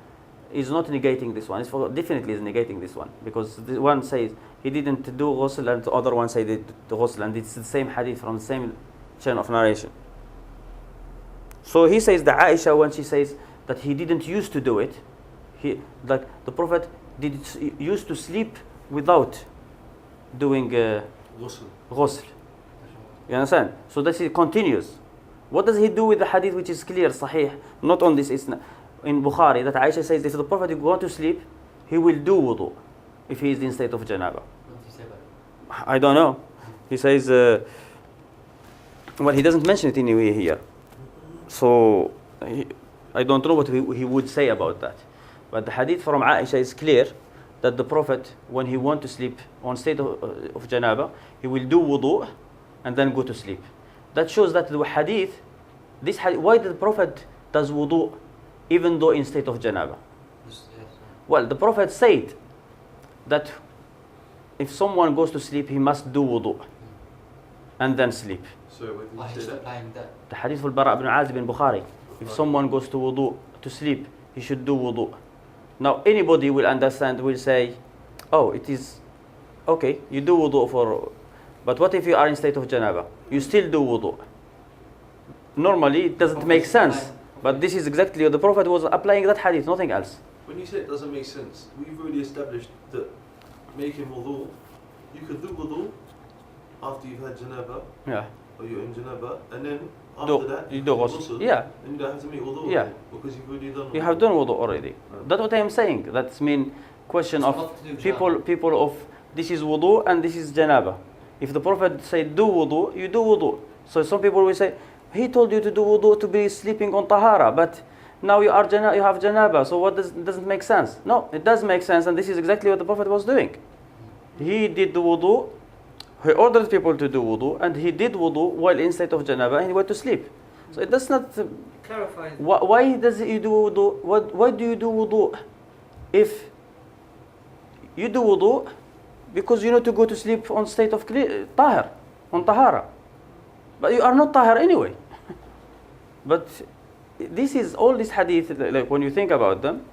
is not negating this one. It's definitely is negating this one, because the one says he didn't do ghusl and the other one said he did ghusl, and it's the same hadith from the same chain of narration. So he says that Aisha, when she says that he didn't used to do it, like the Prophet used to sleep without doing ghusl. You understand? So this is continuous. What does he do with the hadith which is clear, sahih, not on this isna? In Bukhari, that Aisha says if the Prophet will go to sleep, he will do wudu if he is in state of janaba. I don't know. He says, well, he doesn't mention it anyway here. So I don't know what he would say about that. But the hadith from Aisha is clear that the Prophet, when he wants to sleep on state of janaba, he will do wudu and then go to sleep. That shows that the hadith, why did the Prophet does wudu even though in state of janaba? Well, the Prophet said that if someone goes to sleep, he must do wudu and then sleep. So where did you say that? The hadith of Bara ibn Azib in Bukhari. If someone goes to wudu to sleep, he should do wudu. Now anybody will understand, will say, oh, it is okay, you do wudu but what if you are in state of janaba? You still do wudu. Normally it doesn't make sense. But this is exactly what the Prophet was applying that hadith, nothing else. When you say it doesn't make sense, we've already established that making wudu, you could do wudu after you've had janaba, or you're in janaba, and then after that you do ghusl. Yeah. And you don't have to make wudu. Yeah. Because you've already done wudu. You have done wudu already. That's what I am saying. That's mean question of people of this is wudu and this is janaba. If the Prophet said do wudu, you do wudu. So some people will say, he told you to do wudu to be sleeping on tahara, but now you have janaba, so what doesn't make sense? No, it does make sense, and this is exactly what the Prophet was doing. He did the wudu, he ordered people to do wudu, and he did wudu while in state of janaba, and he went to sleep. So it does not. Clarifies. Why does you do wudu? Why do you do wudu? If you do wudu because you need to go to sleep on state of tahir, on tahara, but you are not tahir anyway. But this is all this hadith. Like when you think about them,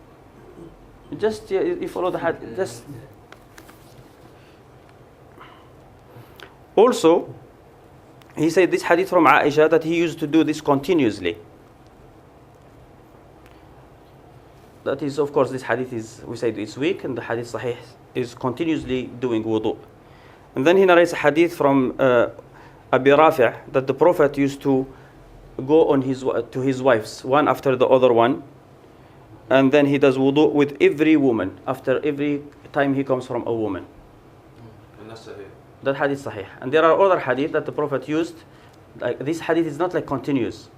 just you follow the hadith. Just also, he said this hadith from Aisha that he used to do this continuously. That is, of course, this hadith is, we said it's weak, and the hadith sahih is continuously doing wudu. And then he narrates a hadith from Abi Rafi' that the Prophet used to go on to his wives, one after the other one, and then he does wudu with every woman, after every time he comes from a woman. And that's sahih. That hadith sahih. And there are other hadith that the Prophet used, like this hadith is not like continuous.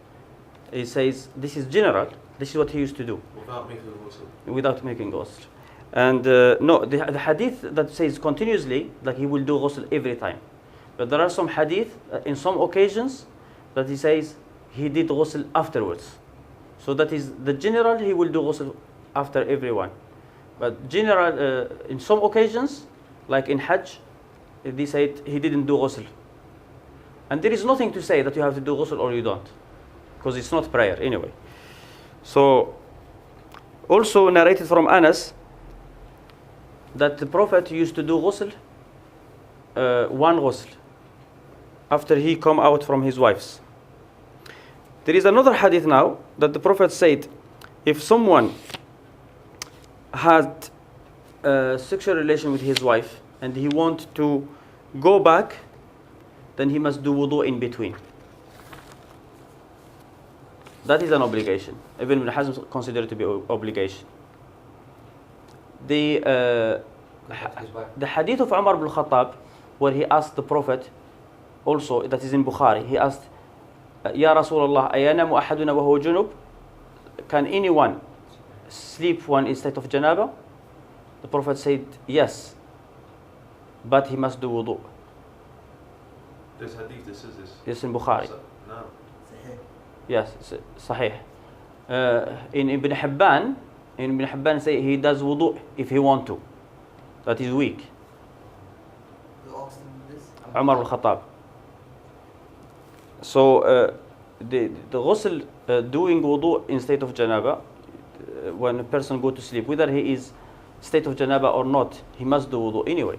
He says, this is general, this is what he used to do. Without making ghusl. Without making ghusl. And no, the hadith that says continuously, like he will do ghusl every time. But there are some hadith, in some occasions, that he says he did ghusl afterwards. So that is the general, he will do ghusl after everyone. But general, in some occasions, like in Hajj, they said he didn't do ghusl. And there is nothing to say that you have to do ghusl or you don't. Because it's not prayer anyway. So, also narrated from Anas that the Prophet used to do ghusl, one ghusl, after he come out from his wives. There is another hadith now that the Prophet said, if someone had a sexual relation with his wife and he want to go back, then he must do wudu in between. That is an obligation. Even Ibn Hazm considered it to be an obligation. The hadith of Umar ibn Khattab, where he asked the Prophet, also that is in Bukhari, he asked, Ya Rasulullah, ayanamu ahaduna wa huwa junub? Can anyone sleep when in state of janaba? The Prophet said, yes, but he must do wudu. There's hadith that says this. Yes, in Bukhari. No. Yes, sahih. In Ibn Hibban say he does wudu if he want to. That is weak. Who asked him this? Umar al-Khattab. So the ghusl, doing wudu in state of janaba, when a person go to sleep, whether he is state of janaba or not, he must do wudu anyway.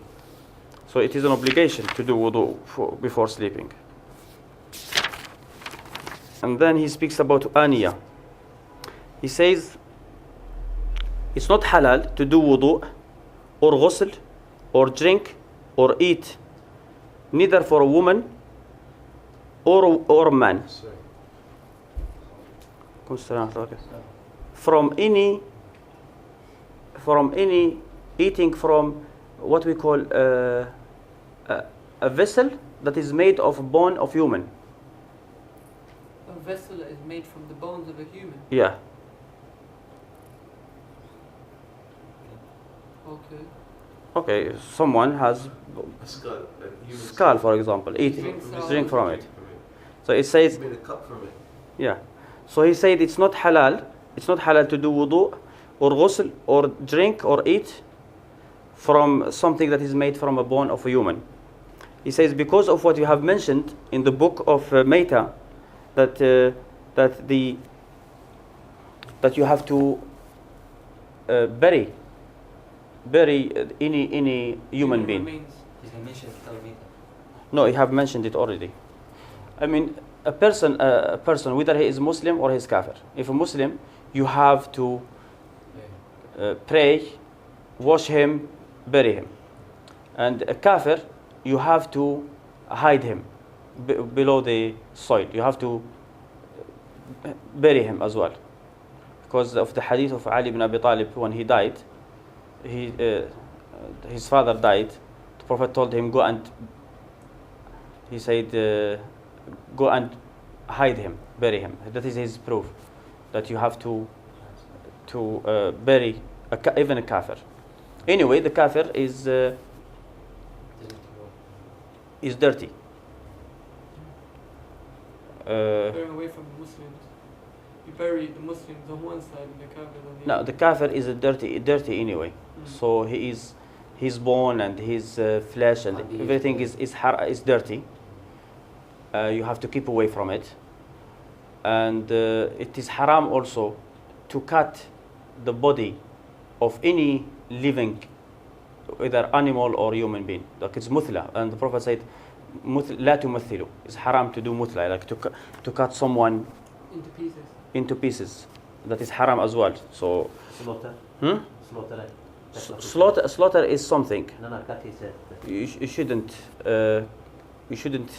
So it is an obligation to do wudu before sleeping. And then he speaks about aniya. He says, it's not halal to do wudu or ghusl or drink or eat, neither for a woman or man. From any eating from what we call a vessel that is made of bone of human. A vessel that is made from the bones of a human. Yeah. Okay. Okay, someone has A skull. A human skull, for example, eat, drink from it. So it says, You made a cup from it. yeah. So he said it's not halal. It's not halal to do wudu or ghusl or drink or eat from something that is made from a bone of a human. He says because of what you have mentioned in the book of Maita, that you have to bury any human being. Remains. He's going to mention it, tell me. No, you have mentioned it already. I mean, a person, whether he is Muslim or he is kafir. If a Muslim, you have to pray, wash him, bury him. And a kafir, you have to hide him below the soil. You have to bury him as well. Because of the hadith of Ali ibn Abi Talib, when he died, his father died. The Prophet told him, he said, go and hide him, bury him. That is his proof that you have to bury even a kafir. Anyway, the kafir is dirty. Bearing away from the Muslims. You bury the Muslims on one side and the Kafir on the No, other. the kafir is a dirty anyway. So his bone and his flesh and Body is everything dirty. is dirty. You have to keep away from it. And it is haram also to cut the body of any living, either animal or human being. Like it's muthla, and the Prophet said, لا تمثلوا. It's haram to do muthla, like to cut someone Into pieces. into pieces. That is haram as well. So Slaughter. hmm? Slaughter. Right? That's what he slaughter is something. said. No, cut he said. You shouldn't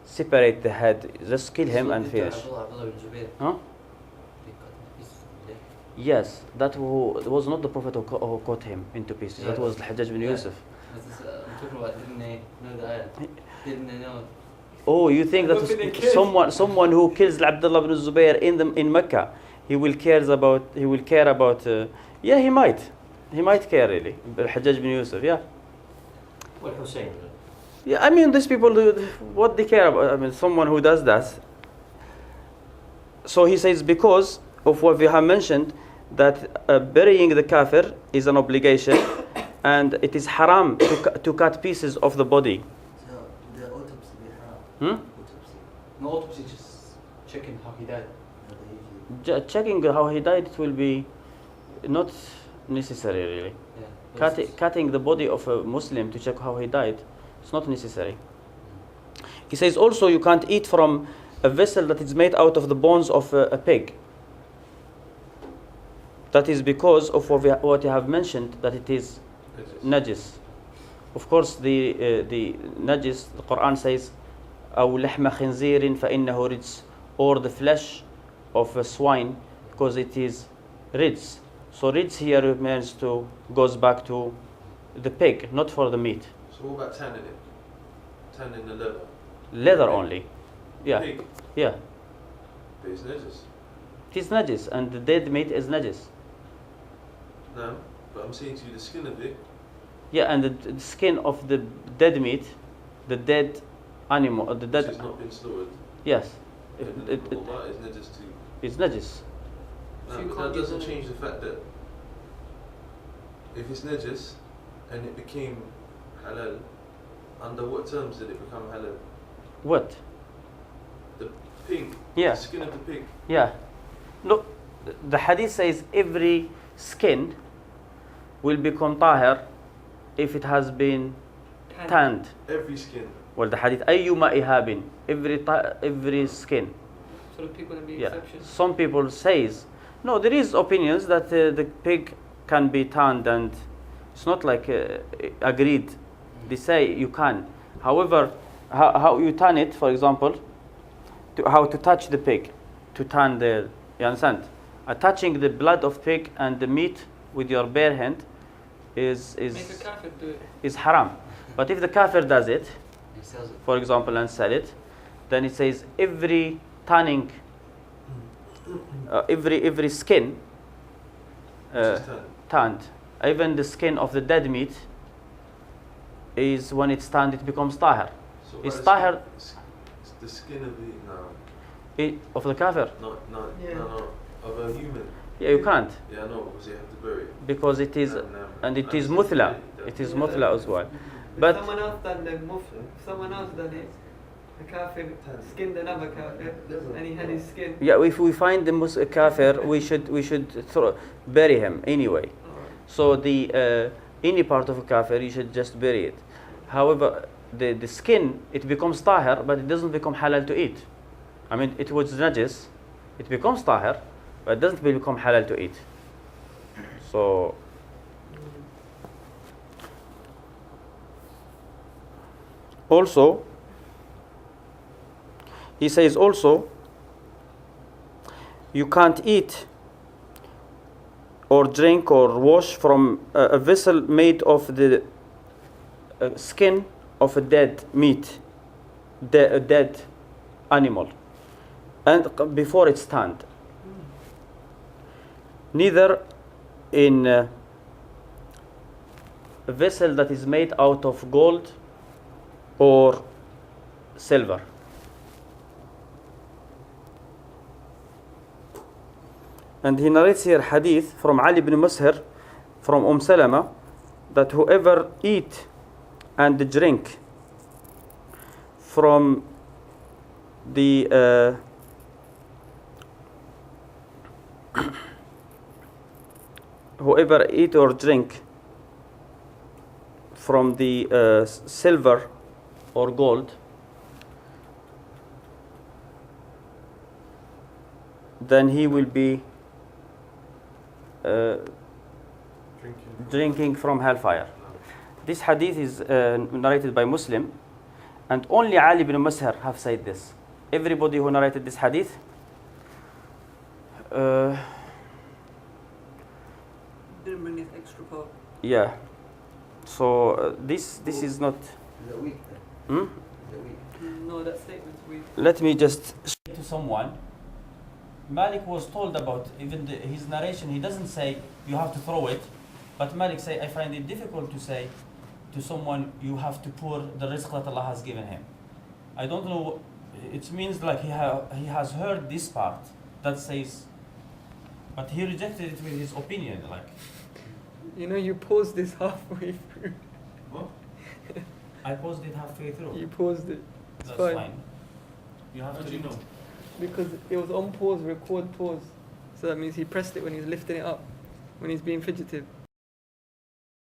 separate the head. Just kill him and finish. Abdullah bin Zubayr. Huh? They cut into pieces. Yes, that was not the Prophet who caught him into pieces. That Yeah. was Hajjaj bin Yeah. Yusuf. I'm talking about didn't they know the ayah? Didn't they know? Oh, you think that What did they kill? someone who kills Abdullah bin Zubayr in Mecca, he will care about? Yeah, he might care really. Hajjaj bin Yusuf, yeah. Well, Hussein. Yeah, I mean, these people, what they care about? I mean, someone who does that. So he says, because of what we have mentioned, that burying the kafir is an obligation, and it is haram to cut pieces of the body. So the autopsy be haram. Hmm? Autopsy. No autopsy, just checking how he died. No, they usually. Checking how he died, it will be not necessary really. Yeah. Cutting the body of a Muslim to check how he died, it's not necessary. He says also you can't eat from a vessel that is made out of the bones of a pig. That is because of what you have mentioned, that it is najis. Of course, the najis, the Quran says, أو لحم خنزير فإنه رجس, or the flesh of a swine, because it is rijs. So rijs here goes back to the pig, not for the meat. So what about tanning it? Tanning the leather? Leather only. Yeah, Pig, yeah. but it's najis. It is najis, and the dead meat is najis. No, but I'm saying to you the skin of it. Yeah, and the skin of the dead meat, the dead animal, the Which dead. has not been slaughtered. Yes, All that is najis too. it's najis. No, So you but can't that use doesn't it. change the fact that if it's najis and it became halal, under what terms did it become halal? What? The pig, Yeah. the skin of the pig. Yeah. Look, the hadith says every skin will become tahir if it has been tanned. Every skin. Well, the hadith, أيما إهاب, every skin. So the pig wouldn't be Yeah. exception. Some people says, no, there is opinions that the pig can be tanned, and it's not like agreed. They say you can. However, how you tan it, for example, how to touch the pig, to tan you understand? Touching the blood of pig and the meat with your bare hand is Make a kafir do it. is haram. But if the kafir does it, He sells it. for example, and sell it, then it says every tanning, every skin Which is tanned. tanned, even the skin of the dead meat, is when it's tanned, it becomes tahir. So It's what is tahir it's the skin of the of the kafir. no Yeah. of a human. Yeah, you can't, Yeah, no, because you have to bury it. because it is, and it is it's muthla. definitely- It is Yeah. muthla as well. If But someone else done the if someone else done it, the kafir skinned another kafir, and he had his skin. yeah, if we find the kafir, we should bury him anyway. Alright. So the any part of a kafir, you should just bury it. However, the skin, it becomes tahir, but it doesn't become halal to eat. I mean, it was najis, it becomes tahir, but it doesn't become halal to eat. So also, he says also, you can't eat or drink or wash from a vessel made of the skin of a dead meat, a dead animal, and before it's tanned. Neither in a vessel that is made out of gold or silver. And he narrates here hadith from Ali ibn Mushir from Salama that whoever eat and drink from the whoever eat or drink from the silver or gold, then he will be drinking from hellfire. This hadith is narrated by Muslim, and only Ali ibn Mushir have said this. Everybody who narrated this hadith Didn't bring this extra part. yeah. So this is not. Is it weak then? Hmm? Is it weak? No, that statement's weak. Let me just say to someone. Malik was told about even his narration. He doesn't say you have to throw it, but Malik say I find it difficult to say to someone you have to pour the rizq that Allah has given him. I don't know. It means like he has heard this part that says, but he rejected it with his opinion. Like You know, you paused this halfway through. what? I paused it halfway through. You paused it. That's fine. fine. You have to know. Because it was on pause, record pause. So that means he pressed it when he's lifting it up, when he's being fidgetive.